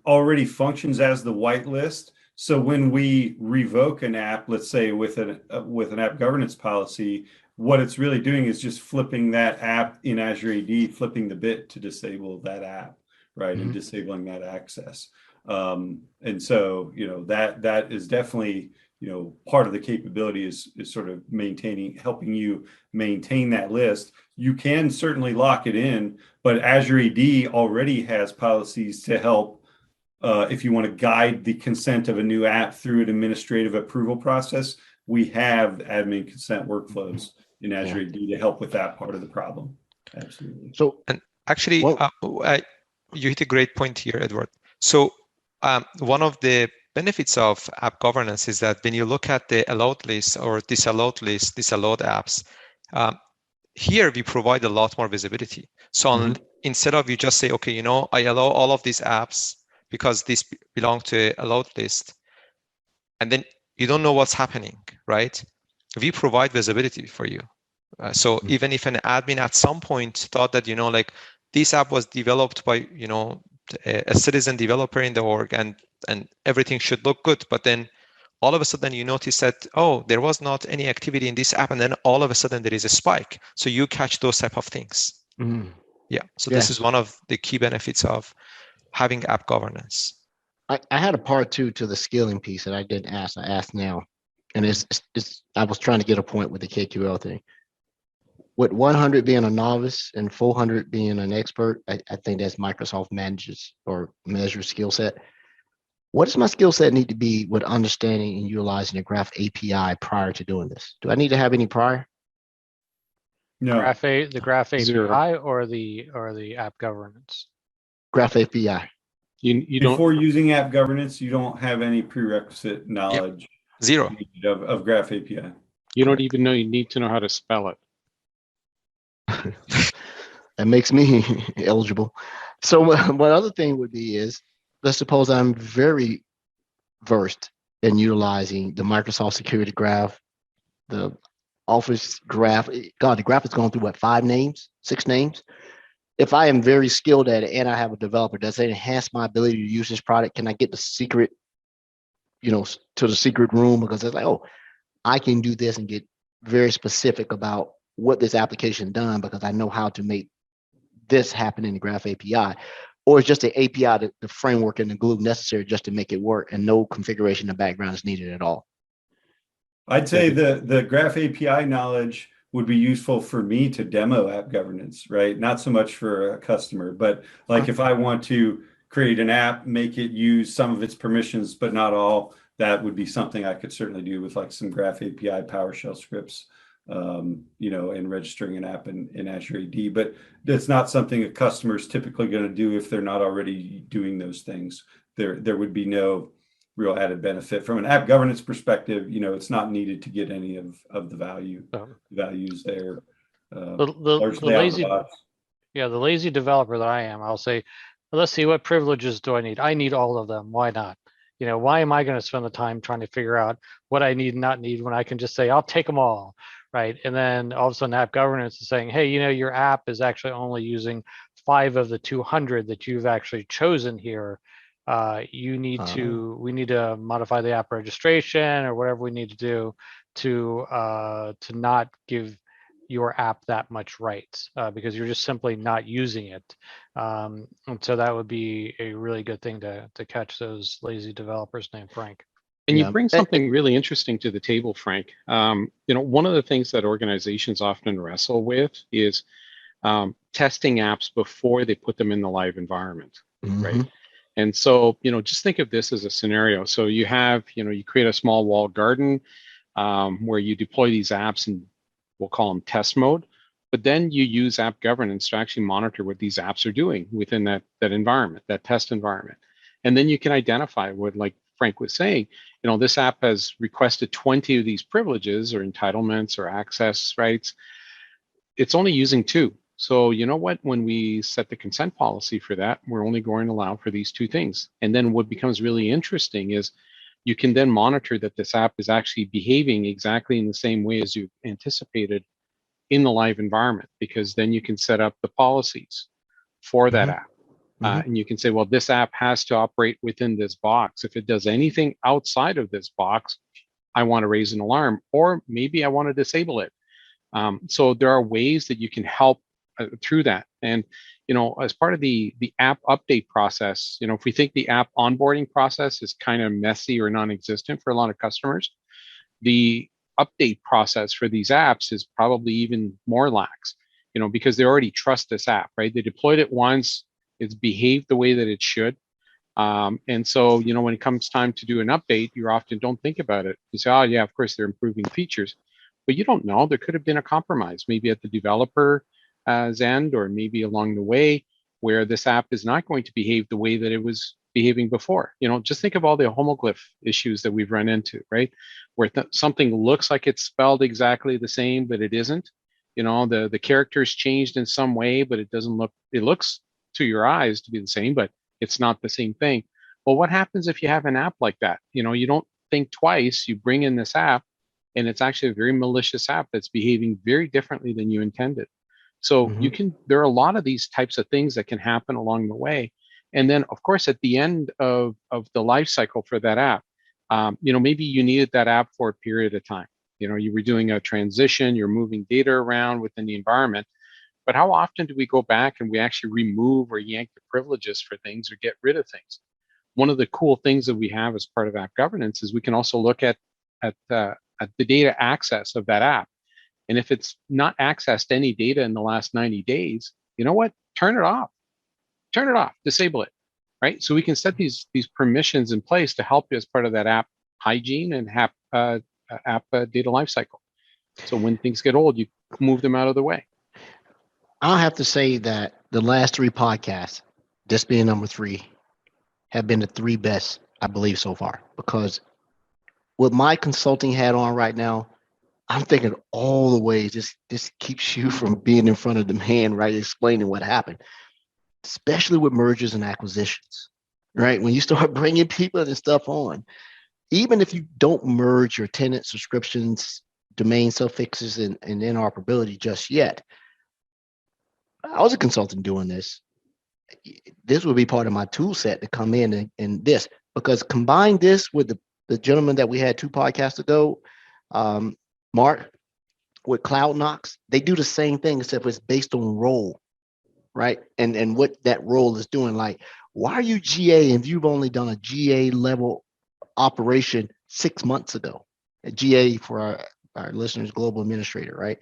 already functions as the whitelist. So when we revoke an app, let's say with an app governance policy, what it's really doing is just flipping that app in Azure AD, flipping the bit to disable that app, right, and disabling that access. And so that is definitely part of the capability is sort of helping you maintain that list. You can certainly lock it in, but Azure AD already has policies to help if you want to guide the consent of a new app through an administrative approval process. We have admin consent workflows in Azure AD to help with that part of the problem. Absolutely. So, and actually, you hit a great point here, Edward. So one of the benefits of app governance is that when you look at the allowed list or disallowed apps, here we provide a lot more visibility. So instead of you just say, okay, I allow all of these apps because these belong to a allowed list, and then you don't know what's happening, right? We provide visibility for you. So even if an admin at some point thought that, this app was developed by, a citizen developer in the org and everything should look good, but then all of a sudden you notice that, oh, there was not any activity in this app, and then all of a sudden there is a spike. So you catch those type of things. So this is one of the key benefits of having app governance. I had a part two to the scaling piece that I didn't ask. I asked now, and I was trying to get a point with the KQL thing. With 100 being a novice and 400 being an expert, I think that's Microsoft manages or measures skill set. What does my skill set need to be with understanding and utilizing the Graph API prior to doing this? Do I need to have any prior? No. The Graph API Zero. or the app governance? Graph API. You don't. Before using app governance, you don't have any prerequisite knowledge. Zero. Of Graph API. You don't even know you need to know how to spell it. That makes me eligible. So one other thing would be is, let's suppose I'm very versed in utilizing the Microsoft Security Graph, the Office Graph. God, the graph is going through what, 6 names? If I am very skilled at it and I have a developer, does it enhance my ability to use this product? Can I get the secret, to the secret room? Because it's like, oh, I can do this and get very specific about what this application done because I know how to make this happen in the Graph API. Or it's just the API, the framework and the glue necessary just to make it work, and no configuration in the background is needed at all. I'd say the Graph API knowledge would be useful for me to demo app governance, right? Not so much for a customer, but like if I want to create an app, make it use some of its permissions, but not all, that would be something I could certainly do with like some Graph API PowerShell scripts, and registering an app in Azure AD. But that's not something a customer is typically going to do if they're not already doing those things. There would be no real added benefit from an app governance perspective. It's not needed to get any of the values there. The lazy developer that I am, I'll say, let's see, what privileges do I need? I need all of them. Why not? Why am I going to spend the time trying to figure out what I need and not need when I can just say, I'll take them all, right? And then all of a sudden app governance is saying, hey, your app is actually only using 5 of the 200 that you've actually chosen here. We need to modify the app registration or whatever we need to do to not give your app that much rights because you're just simply not using it. And so that would be a really good thing to catch those lazy developers named Frank. And you bring something really interesting to the table, Frank. One of the things that organizations often wrestle with is testing apps before they put them in the live environment, right? And so, just think of this as a scenario. So you have, you create a small walled garden where you deploy these apps and we'll call them test mode, but then you use app governance to actually monitor what these apps are doing within that environment, that test environment. And then you can identify what, like Frank was saying, this app has requested 20 of these privileges or entitlements or access rights. It's only using 2. So you know what, when we set the consent policy for that, we're only going to allow for these 2 things. And then what becomes really interesting is you can then monitor that this app is actually behaving exactly in the same way as you anticipated in the live environment, because then you can set up the policies for that app. And you can say, well, this app has to operate within this box. If it does anything outside of this box, I want to raise an alarm, or maybe I want to disable it. So there are ways that you can help through that. And as part of the app update process, if we think the app onboarding process is kind of messy or non-existent for a lot of customers, the update process for these apps is probably even more lax, because they already trust this app, right? They deployed it once, it's behaved the way that it should. And so, when it comes time to do an update, you often don't think about it. You say, oh yeah, of course they're improving features, but you don't know. There could have been a compromise, maybe at the developer's end, or maybe along the way, where this app is not going to behave the way that it was behaving before. Just think of all the homoglyph issues that we've run into, right? Where something looks like it's spelled exactly the same, but it isn't. The characters changed in some way, but it doesn't look, it looks to your eyes to be the same, but it's not the same thing. Well, what happens if you have an app like that? You don't think twice, you bring in this app, and it's actually a very malicious app that's behaving very differently than you intended. So there are a lot of these types of things that can happen along the way. And then, of course, at the end of the life cycle for that app, maybe you needed that app for a period of time. You were doing a transition, you're moving data around within the environment. But how often do we go back and we actually remove or yank the privileges for things or get rid of things? One of the cool things that we have as part of app governance is we can also look at the data access of that app. And if it's not accessed any data in the last 90 days, you know what? Turn it off. Turn it off. Disable it. Right? So we can set these permissions in place to help you as part of that app hygiene and app data lifecycle. So when things get old, you move them out of the way. I'll have to say that the last 3 podcasts, this being number 3, have been the 3 best, I believe, so far. Because with my consulting hat on right now, I'm thinking all the ways this keeps you from being in front of the man, right? Explaining what happened, especially with mergers and acquisitions, right? When you start bringing people and stuff on, even if you don't merge your tenant subscriptions, domain suffixes, and interoperability just yet, I was a consultant doing this. This would be part of my tool set to come in and this, because combine this with the gentleman that we had 2 podcasts ago, Mark, with Cloud Knox, they do the same thing, except it's based on role, right? And what that role is doing. Like, why are you GA if you've only done a GA level operation 6 months ago? A GA, for our listeners, global administrator, right?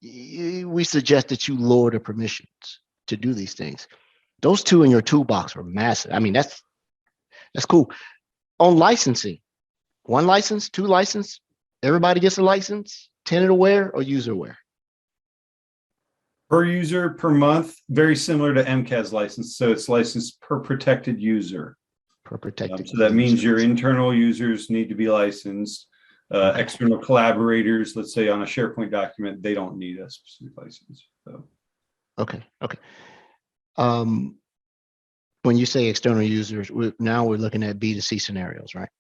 We suggest that you lower the permissions to do these things. Those 2 in your toolbox are massive. I mean, that's cool. On licensing, 1 license, 2 license, everybody gets a license, tenant aware or user aware? Per user per month, very similar to MCAS license. So it's licensed per protected user. Per protected. So that means your internal users need to be licensed. External collaborators, let's say on a SharePoint document, they don't need a specific license. So. Okay. When you say external users, now we're looking at B2C scenarios, right?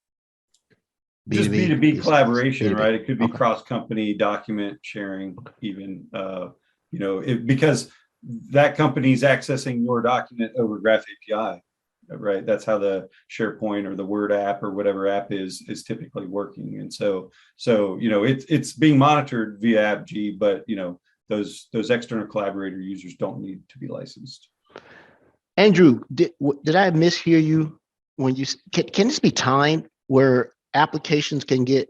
Just B2B collaboration, B2B. right? It could be Okay. cross-company document sharing, even, because that company's accessing your document over Graph API, right? That's how the SharePoint or the Word app or whatever app is typically working. And so it's being monitored via AppG, but those external collaborator users don't need to be licensed. Andrew, did I mishear you when you can this be timed where applications can get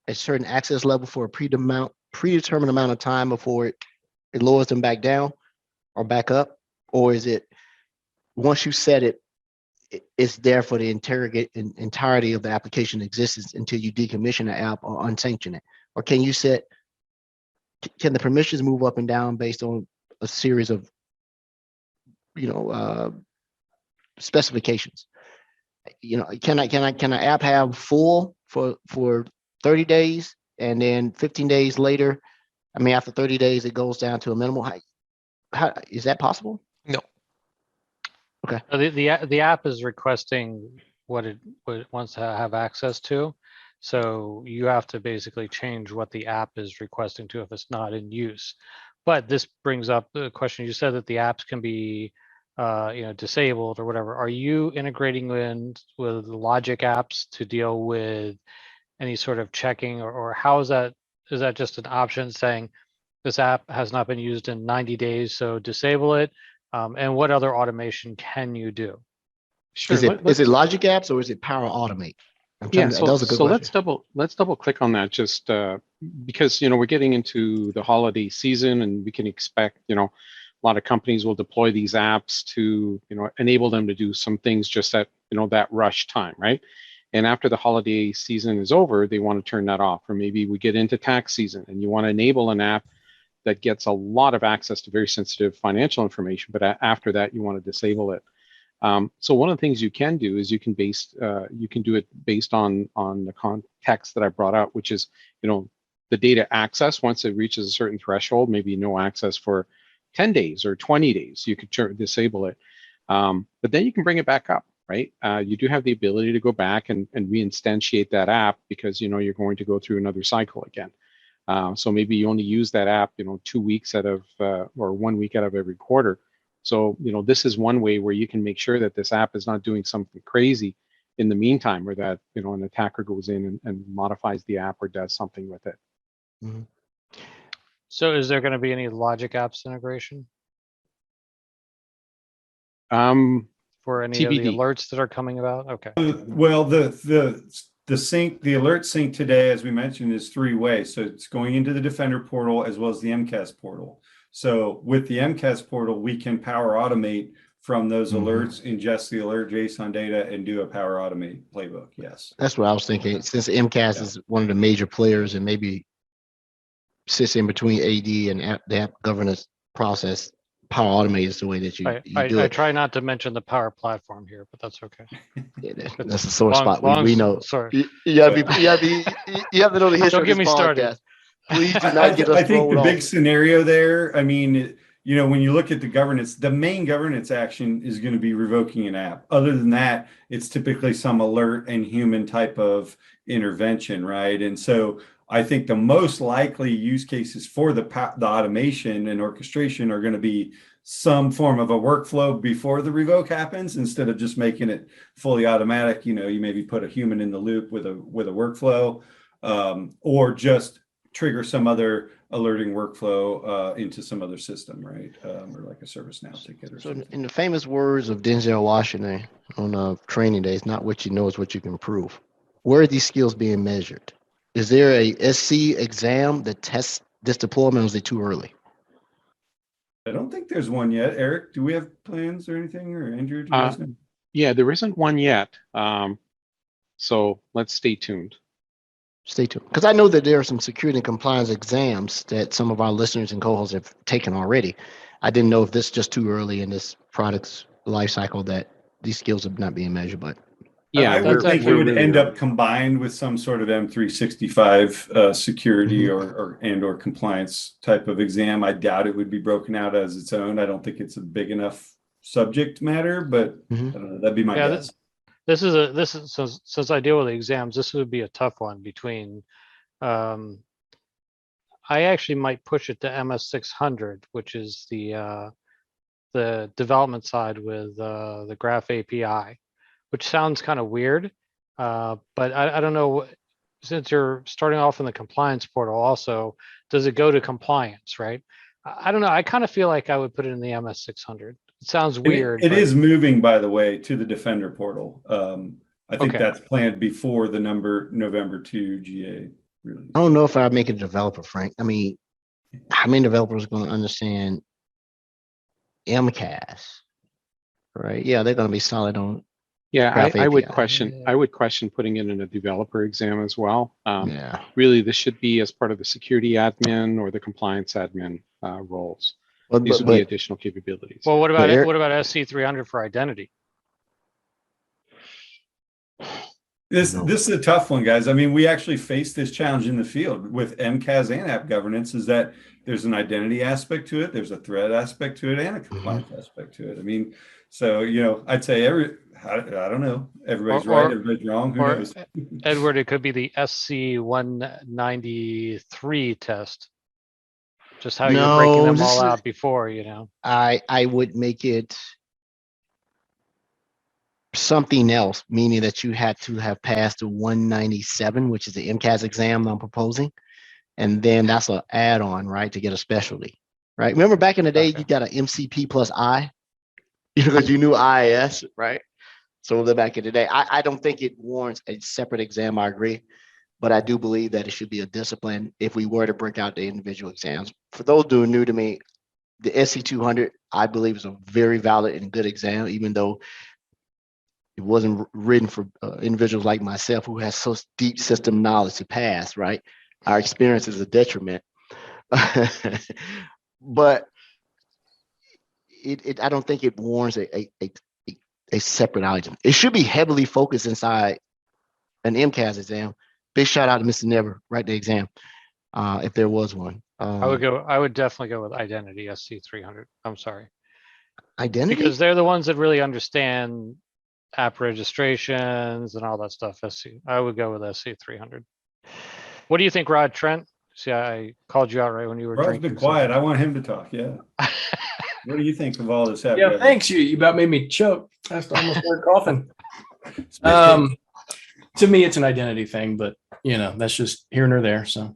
a certain access level for a predetermined amount of time before it lowers them back down or back up? Or is it once you set it, it's there for the entirety of the application existence until you decommission the app or unsanction it? Or can the permissions move up and down based on a series of specifications? Can an app have full for 30 days and then 15 days later, after 30 days, it goes down to a minimal? How is that possible? No. Okay. The app is requesting what it wants to have access to. So you have to basically change what the app is requesting to if it's not in use. But this brings up the question. You said that the apps can be disabled or whatever. Are you integrating in with logic apps to deal with any sort of checking, or how is that? Is that just an option saying this app has not been used in 90 days, so disable it? And what other automation can you do? Sure. Is it logic apps or is it Power Automate? Yeah, that was a good so question. let's double click on that just because we're getting into the holiday season and we can expect a lot of companies will deploy these apps to enable them to do some things just at that rush time, right? And after the holiday season is over, they want to turn that off. Or maybe we get into tax season and you want to enable an app that gets a lot of access to very sensitive financial information, but after that you want to disable it. So one of the things you can do is you can do it based on the context that I brought out, which is the data access. Once it reaches a certain threshold, maybe no access for 10 days or 20 days, you could disable it. But then you can bring it back up, right? You do have the ability to go back and reinstantiate that app because you're going to go through another cycle again. So maybe you only use that app 2 weeks out of or 1 week out of every quarter. So, this is one way where you can make sure that this app is not doing something crazy in the meantime, or that, an attacker goes in and modifies the app or does something with it. Mhm. So is there going to be any Logic Apps integration for any of the TBD. alerts that are coming about? Okay. Well, the alert sync today, as we mentioned, is 3 ways. So it's going into the Defender portal as well as the MCAS portal. So with the MCAS portal, we can power automate from those alerts, ingest the alert JSON data, and do a power automate playbook. Yes. That's what I was thinking. Since MCAS is one of the major players and maybe sits in between AD and the app governance process, Power Automate is the way that you do I it. try not to mention the Power Platform here, but that's okay. Yeah, that's a sore spot. Long, We know. sorry. You have to know the history Don't of get this me podcast. started. Please do not get us I think thrown the off. big scenario there, I mean, when you look at the governance, the main governance action is going to be revoking an app. Other than that, it's typically some alert and human type of intervention, right? And so I think the most likely use cases for the automation and orchestration are going to be some form of a workflow before the revoke happens, instead of just making it fully automatic. You maybe put a human in the loop with a workflow, or just trigger some other alerting workflow into some other system, right? Or like a ServiceNow ticket or something. In the famous words of Denzel Washington on Training Day, it's not what you know, it's what you can prove. Where are these skills being measured? Is there a SC exam that tests this deployment, or is it too early? I don't think there's one yet. Eric, do we have plans or anything? Or Andrew, do you guys know? Yeah, there isn't one yet. So let's stay tuned. Stay tuned. Because I know that there are some security and compliance exams that some of our listeners and co-hosts have taken already. I didn't know if this is just too early in this product's life cycle that these skills are not being measured, but Yeah, I would think it would really end early. up combined with some sort of M365 security or compliance type of exam. I doubt it would be broken out as its own. I don't think it's a big enough subject matter, but I don't know, that'd be my guess. This is since I deal with the exams, this would be a tough one between. I actually might push it to MS600, which is the development side with the Graph API, which sounds kind of weird, but I don't know. Since you're starting off in the compliance portal, also, does it go to compliance, right? I don't know. I kind of feel like I would put it in the MS600. It sounds weird. It is moving, by the way, to the Defender portal. I think Okay. that's planned before the November 2 GA release. I don't know if I'd make it a developer, Frank. I mean, how many developers are going to understand MCAS, right? Yeah, they're going to be solid on. Yeah, Graph I would API. question. I would question putting it in a developer exam as well. Yeah. Really, this should be as part of the security admin or the compliance admin roles. But, These would be additional capabilities. Well, what But Eric- about SC300 for identity? This is a tough one, guys. I mean, we actually face this challenge in the field with MCAS and app governance, is that there's an identity aspect to it, there's a threat aspect to it, and a compliance aspect to it. I mean, so, I'd say I don't know. Everybody's right, everybody's wrong. Who knows? Edward, it could be the SC193 test. Just how you're breaking them all out before, I would make it something else, meaning that you had to have passed the 197, which is the MCAS exam I'm proposing. And then that's an add-on, right, to get a specialty, right? Remember back in the day, you got an MCP plus I, because you knew IIS, right? some of them back in the day. I don't think it warrants a separate exam. I agree. But I do believe that it should be a discipline if we were to break out the individual exams. For those who are new to me, the SC200, I believe, is a very valid and good exam, even though it wasn't written for individuals like myself who has so deep system knowledge to pass, right? Our experience is a detriment. But I don't think it warrants a separate item. It should be heavily focused inside an MCAS exam. Big shout out to Mr. Never, write the exam, if there was one. I would definitely go with identity SC300. I'm sorry. Identity? Because they're the ones that really understand app registrations and all that stuff. I would go with SC300. What do you think, Rod? Trent? See, I called you out right when you were Rod's drinking. been quiet. I want him to talk. Yeah. What do you think of all this? Yeah, thanks. You about made me choke. I almost started coughing. To me, it's an identity thing, but that's just here nor there. So,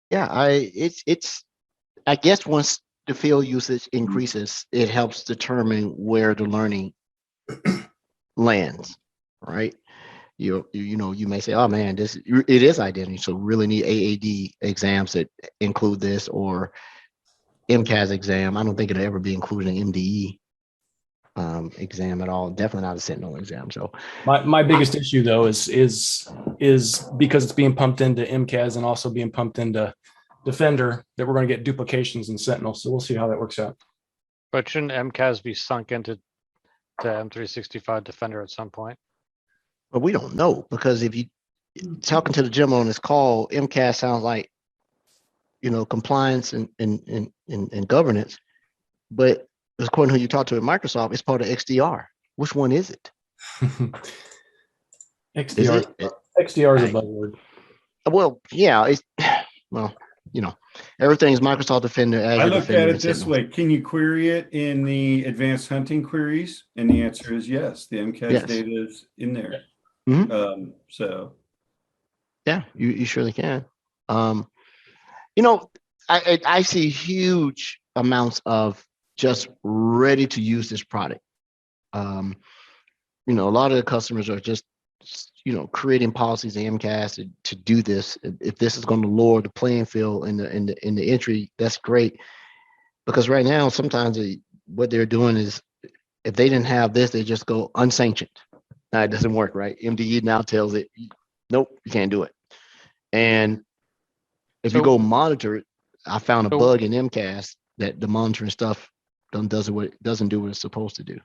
yeah, I guess once the field usage increases, it helps determine where the learning lands, right? You may say, oh man, it is identity, so really need AAD exams that include this, or MCAS exam. I don't think it'll ever be included in MDE exam at all. Definitely not a Sentinel exam. So my biggest issue though is because it's being pumped into MCAS and also being pumped into Defender, that we're going to get duplications in Sentinel. So we'll see how that works out. But shouldn't MCAS be sunk into the M365 Defender at some point? But we don't know, because if you talking to the gentleman on this call, MCAS sounds like compliance and governance, but according to who you talk to at Microsoft, it's part of XDR. Which one is it? XDR is a buzzword. Well, yeah, everything's Microsoft Defender. Azure I look Defender, at it this way: can you query it in the advanced hunting queries? And the answer is yes. The MCAS data is in there. Mm-hmm. So, yeah, you surely can. I see huge amounts of just ready to use this product. A lot of the customers are just creating policies in MCAS to do this. If this is going to lower the playing field in the entry, that's great. Because right now, sometimes what they're doing is, if they didn't have this, they just go unsanctioned. Now it doesn't work, right? MDE now tells it, nope, you can't do it. And if you go monitor it, I found a bug in MCAS that the monitoring stuff doesn't do what it's supposed to do.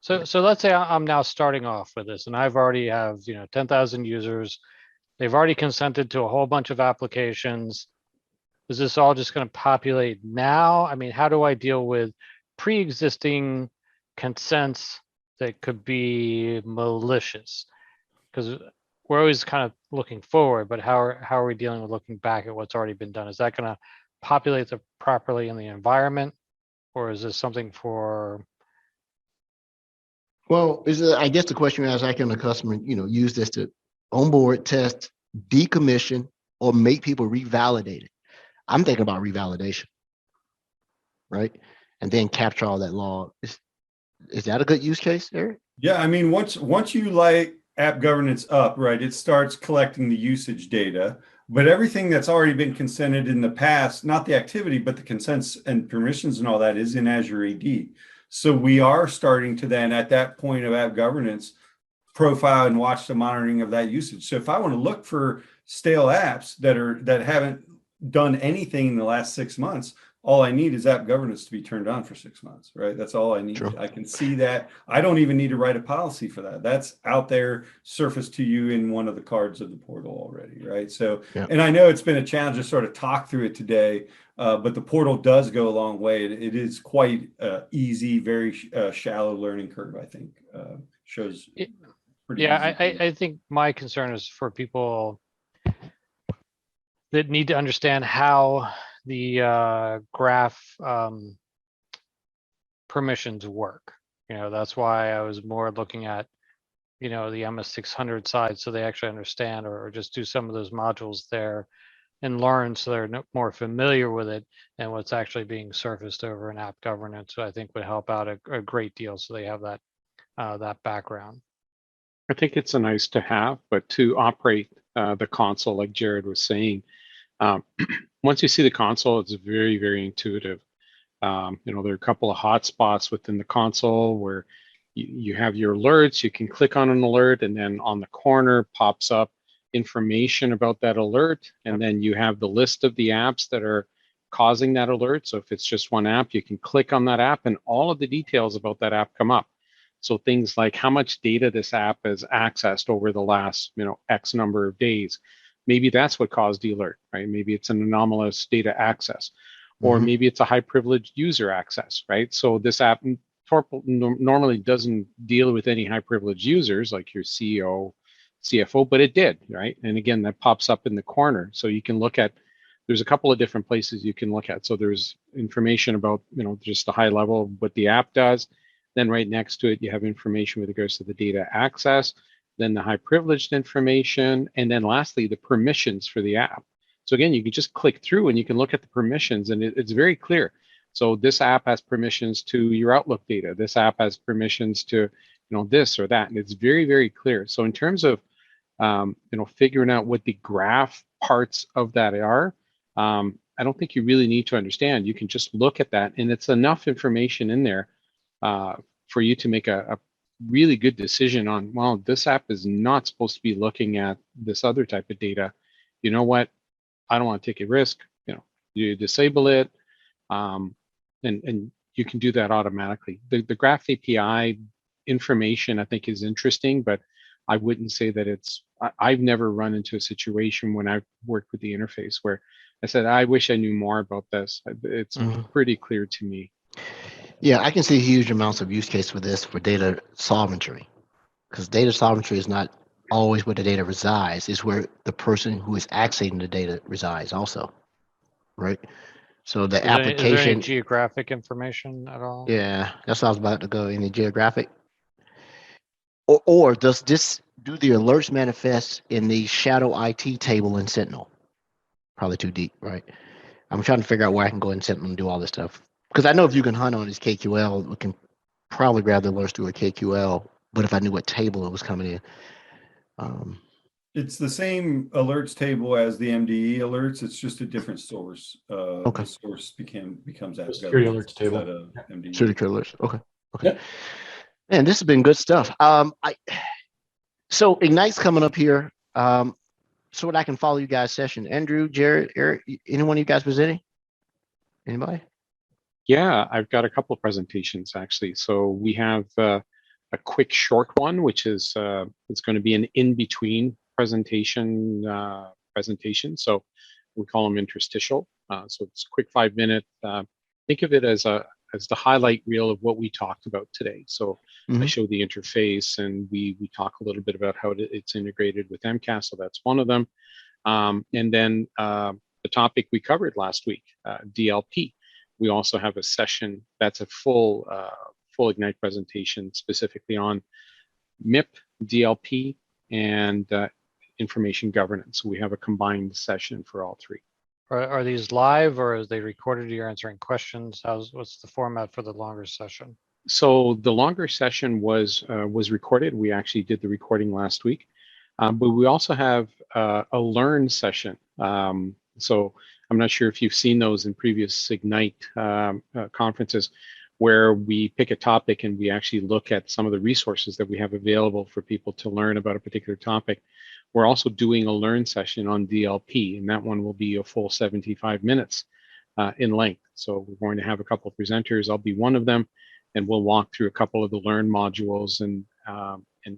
So let's say I'm now starting off with this, and I've already have 10,000 users. They've already consented to a whole bunch of applications. Is this all just going to populate now? I mean, how do I deal with pre-existing consents that could be malicious? Because we're always kind of looking forward, but how are we dealing with looking back at what's already been done? Is that going to populate properly in the environment, or is this something for? Well, I guess the question is, how can the customer, use this to onboard, test, decommission, or make people revalidate it? I'm thinking about revalidation, right? And then capture all that log. Is that a good use case, Eric? Yeah, I mean, once you light app governance up, right, it starts collecting the usage data, but everything that's already been consented in the past, not the activity, but the consents and permissions and all that, is in Azure AD. So we are starting to then, at that point of app governance, profile and watch the monitoring of that usage. So if I want to look for stale apps that haven't done anything in the last 6 months, all I need is app governance to be turned on for 6 months, right? That's all I need. Sure. I can see that. I don't even need to write a policy for that. That's out there, surfaced to you in one of the cards of the portal already, right? So, yeah. And I know it's been a challenge to sort of talk through it today, but the portal does go a long way. It is quite easy, very shallow learning curve, I think. Shows pretty easy. I think my concern is for people that need to understand how the graph permissions work. That's why I was more looking at the MS600 side, so they actually understand, or just do some of those modules there and learn, so they're more familiar with it and what's actually being surfaced over in app governance. So I think would help out a great deal, so they have that that background. I think it's a nice to have, but to operate the console, like Jared was saying, once you see the console, it's very, very intuitive. There are a couple of hot spots within the console where you have your alerts. You can click on an alert, and then on the corner pops up information about that alert, and then you have the list of the apps that are causing that alert. So if it's just one app, you can click on that app, and all of the details about that app come up. So things like how much data this app has accessed over the last, X number of days. Maybe that's what caused the alert, right? Maybe it's an anomalous data access, or maybe it's a high privileged user access, right? So this app normally doesn't deal with any high privileged users like your CEO, CFO, but it did, right? And again, that pops up in the corner. So you can look at, there's a couple of different places you can look at. So there's information about, just the high level of what the app does. Then right next to it, you have information with regards to the data access, then the high privileged information, and then lastly, the permissions for the app. So again, you can just click through and you can look at the permissions, and it's very clear. So this app has permissions to your Outlook data. This app has permissions to, this or that, and it's very, very clear. So in terms of, figuring out what the graph parts of that are, I don't think you really need to understand. You can just look at that, and it's enough information in there for you to make a really good decision on, well, this app is not supposed to be looking at this other type of data. You know what? I don't want to take a risk. You disable it, and you can do that automatically. The Graph API information, I think, is interesting, but I wouldn't say that I've never run into a situation when I've worked with the interface where I said, I wish I knew more about this. It's pretty clear to me. Yeah, I can see huge amounts of use case for this for data sovereignty, because data sovereignty is not always where the data resides. It's where the person who is accessing the data resides also, right? So the application. Is there any geographic information at all? Yeah, that's what I was about to go. Any geographic? Or do the alerts manifest in the shadow IT table in Sentinel? Probably too deep, right? I'm trying to figure out where I can go in Sentinel and do all this stuff. Because I know if you can hunt on this KQL, we can probably grab the alerts through a KQL. But if I knew what table it was coming in. It's the same alerts table as the MDE alerts. It's just a different source. Okay. The source becomes that security alerts table. MDE. Security alerts. Okay. Yep. Man, this has been good stuff. So Ignite's coming up here. So that I can follow you guys' session. Andrew, Jared, Eric, anyone of you guys presenting? Anybody? Yeah, I've got a couple of presentations actually. So we have a quick short one, which is it's going to be an in-between presentation. So we call them interstitial. So it's a quick 5-minute. Think of it as the highlight reel of what we talked about today. So I show the interface, and we talk a little bit about how it's integrated with MCAS. So that's one of them. And then the topic we covered last week, DLP. We also have a session that's a full Ignite presentation specifically on MIP, DLP, and information governance. We have a combined session for all three. Are these live, or are they recorded? You're answering questions. What's the format for the longer session? So the longer session was recorded. We actually did the recording last week, but we also have a learn session. So I'm not sure if you've seen those in previous Ignite conferences, where we pick a topic and we actually look at some of the resources that we have available for people to learn about a particular topic. We're also doing a learn session on DLP, and that one will be a full 75 minutes in length. So we're going to have a couple of presenters. I'll be one of them, and we'll walk through a couple of the learn modules and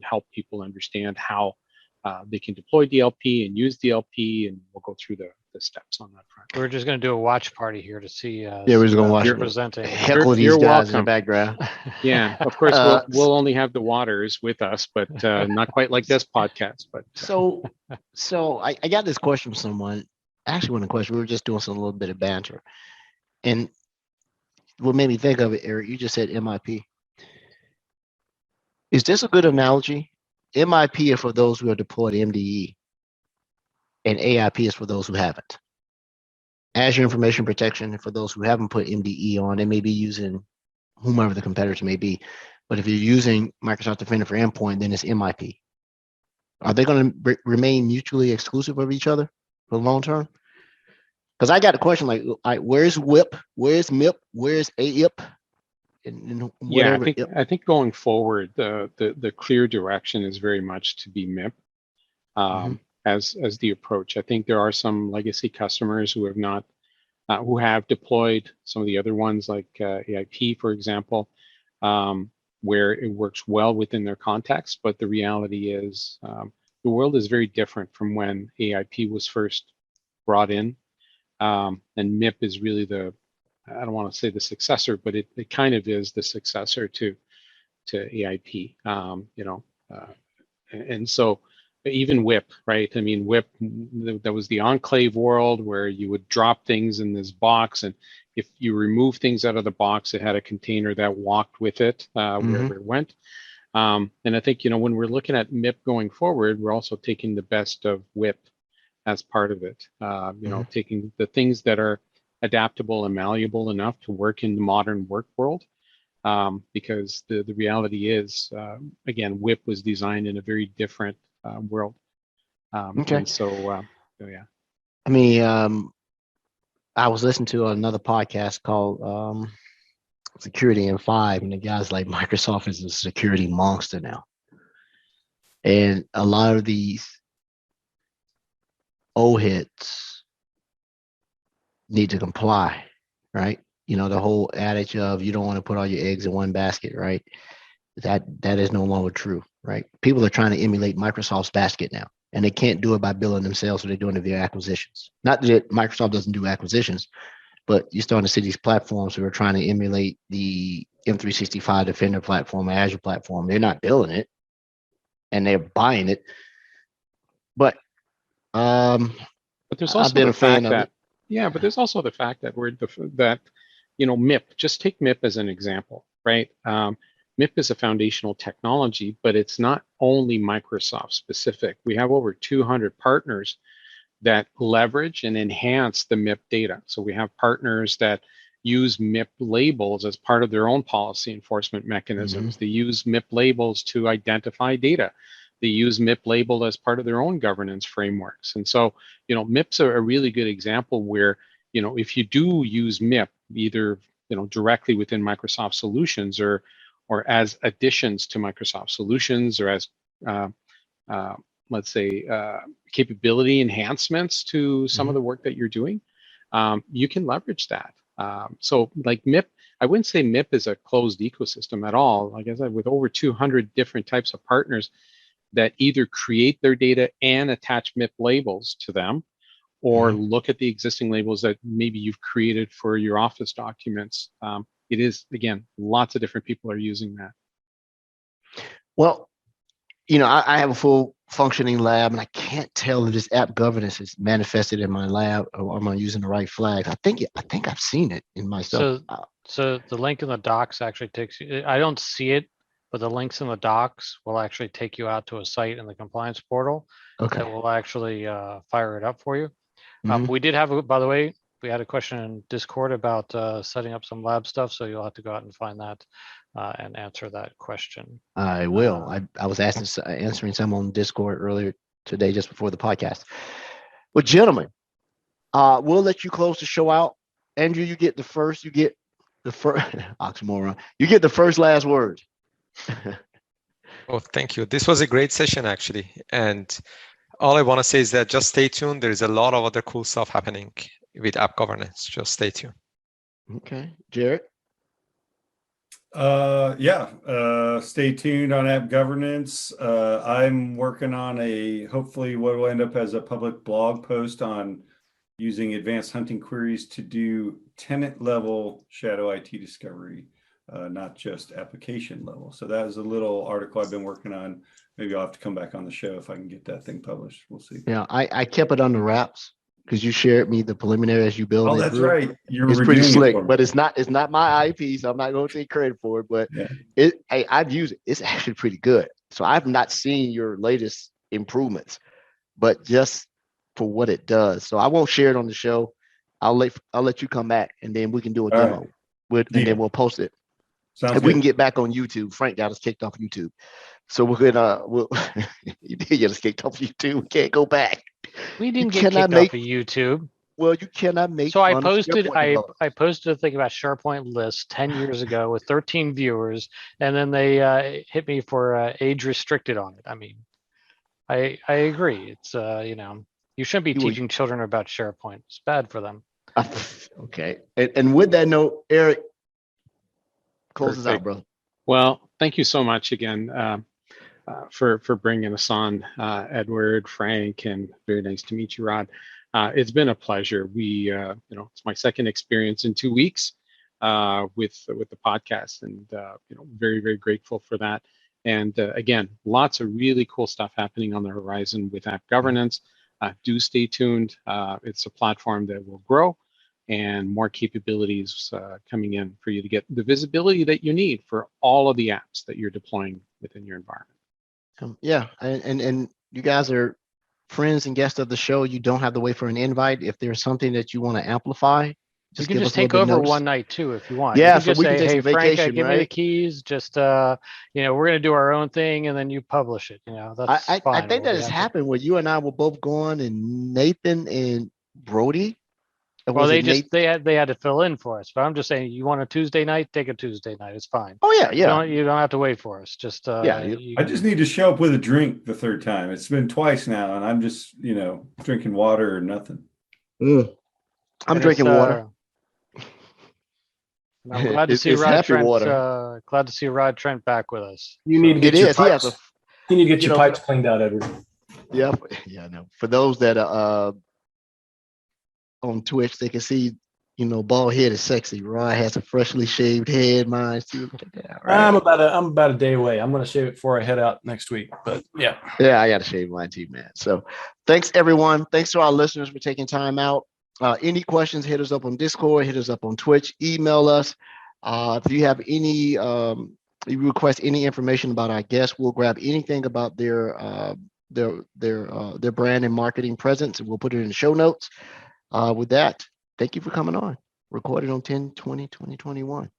help people understand how they can deploy DLP and use DLP, and we'll go through the steps on that front. We're just going to do a watch party here to see. Yeah, we're just going to watch presenting. Heckle these You're guys in the welcome. background. Yeah, of course, we'll only have the waters with us, but not quite like this podcast. But So I got this question from someone. Actually, wasn't a question. We were just doing some little bit of banter, and what made me think of it, Eric, you just said MIP. Is this a good analogy? MIP is for those who are deployed MDE, and AIP is for those who haven't. Azure Information Protection, for those who haven't put MDE on, they may be using whomever the competitors may be. But if you're using Microsoft Defender for Endpoint, then it's MIP. Are they going to remain mutually exclusive of each other for the long term? Because I got a question like, where's WIP? Where's MIP? Where's AIP? And Yeah, whatever. I think going forward, the clear direction is very much to be MIP as the approach. I think there are some legacy customers who have not who have deployed some of the other ones like AIP, for example, where it works well within their context. But the reality is the world is very different from when AIP was first brought in. And MIP is really I don't want to say the successor, but it kind of is the successor to AIP, and so even WIP, right? I mean, WIP, that was the enclave world where you would drop things in this box, and if you remove things out of the box, it had a container that walked with it wherever it went. And I think, when we're looking at MIP going forward, we're also taking the best of WIP as part of it, taking the things that are adaptable and malleable enough to work in the modern work world. Because the reality is, again, WIP was designed in a very different world. Okay. And so yeah. I mean, I was listening to another podcast called Security in 5, and the guy's like, Microsoft is a security monster now. And a lot of these old heads need to comply, right? The whole adage of you don't want to put all your eggs in one basket, right? That is no longer true, right? People are trying to emulate Microsoft's basket now, and they can't do it by building themselves, so they're doing it via acquisitions. Not that Microsoft doesn't do acquisitions, but you're starting to see these platforms who are trying to emulate the M365 Defender platform, Azure platform. They're not building it, and they're buying it. But there's also I've been a fan of it. Yeah, but there's also the fact that MIP, just take MIP as an example, right? MIP is a foundational technology, but it's not only Microsoft specific. We have over 200 partners that leverage and enhance the MIP data. So we have partners that use MIP labels as part of their own policy enforcement mechanisms. They use MIP labels to identify data. They use MIP label as part of their own governance frameworks. And so, MIPs are a really good example where, if you do use MIP, either, directly within Microsoft solutions or as additions to Microsoft solutions or as, let's say, capability enhancemants to some of the work that you're doing, you can leverage that. So like MIP, I wouldn't say MIP is a closed ecosystem at all. Like I said, with over 200 different types of partners that either create their data and attach MIP labels to them, or look at the existing labels that maybe you've created for your Office documents. It is, again, lots of different people are using that. Well, I have a full functioning lab, and I can't tell if this app governance is manifested in my lab or am I using the right flags. I think I've seen it in my stuff. So the link in the docs actually takes you. I don't see it, but the links in the docs will actually take you out to a site in the compliance portal that will actually fire it up for you. We did have, by the way, we had a question in Discord about setting up some lab stuff, so you'll have to go out and find that and answer that question. I will. I was answering some on Discord earlier today, just before the podcast. Well, gentlemen, we'll let you close the show out. Andrew, you get the first oxymoron. You get the first last word. Oh, thank you. This was a great session, actually. And all I want to say is that just stay tuned. There's a lot of other cool stuff happening with app governance. Just stay tuned. Okay. Jared? Stay tuned on app governance. I'm working on hopefully what will end up as a public blog post on using advanced hunting queries to do tenant level shadow IT discovery, not just application level. So that is a little article I've been working on. Maybe I'll have to come back on the show if I can get that thing published. We'll see. Yeah, I kept it under wraps because you shared me the preliminary as you build it. Oh, that's right. It's pretty slick, but it's not my IP, so I'm not going to take credit for it. But I've used it. It's actually pretty good. So I've not seen your latest improvements, but just for what it does. So I won't share it on the show. I'll let you come back, and then we can do a demo. And then we'll post it. Sounds If we can good. get back on YouTube, Frank got us kicked off YouTube. So we're gonna you did get us kicked off YouTube. We can't go back. We You didn't get cannot kicked make off of YouTube. well, you cannot make So I fun of posted SharePoint I developers. I posted a thing about SharePoint lists 10 years ago with 13 viewers, and then they hit me for age restricted on it. I mean, I agree. It's you shouldn't be You were- teaching children about SharePoint. It's bad for them. Okay. And with that note, Eric, close us out, Perfect. brother. Well, thank you so much again for bringing us on, Edward, Frank, and very nice to meet you, Rod. It's been a pleasure. It's my second experience in 2 weeks with the podcast, and very, very grateful for that. And again, lots of really cool stuff happening on the horizon with app governance. Do stay tuned. It's a platform that will grow, and more capabilities coming in for you to get the visibility that you need for all of the apps that you're deploying within your environment. Yeah, and you guys are friends and guests of the show. You don't have to wait for an invite. If there's something that you want to amplify, You just can give just us a little take bit of over notice. one night too if you want. Yeah, You can so just we can say, take "Hey, some Frank, vacation, give me the right? keys. Just we're gonna do our own thing, and then you publish it." That's I fine. think that has happened where you and I were both gone, and Nathan and Brody. Or Well, was they it just Nathan? they had to fill in for us, but I'm just saying, you want a Tuesday night, take a Tuesday night. It's fine. Oh yeah, yeah, You don't have to wait for us. Just yeah. I just need to show up with a drink the third time. It's been twice now, and I'm just, drinking water or nothing. I'm and drinking water. And I'm glad to see It's Rod happy Trent. water. Glad to see Rod Trent back with us. You need to It get your is. He has pipes. a You need to get you your know, pipes cleaned out, Edward. yeah, no. For those that are on Twitch, they can see, bald head is sexy. Rod has a freshly shaved head. Mine too. Look at that, right? I'm about a day away. I'm going to shave it before I head out next week. But yeah. Yeah, I got to shave mine too, man. So thanks, everyone. Thanks to our listeners for taking time out. Any questions, hit us up on Discord, hit us up on Twitch, email us. If you have any, you request any information about our guests, we'll grab anything about their brand and marketing presence, and we'll put it in the show notes. With that, thank you for coming on. Recorded on 10/20/2021.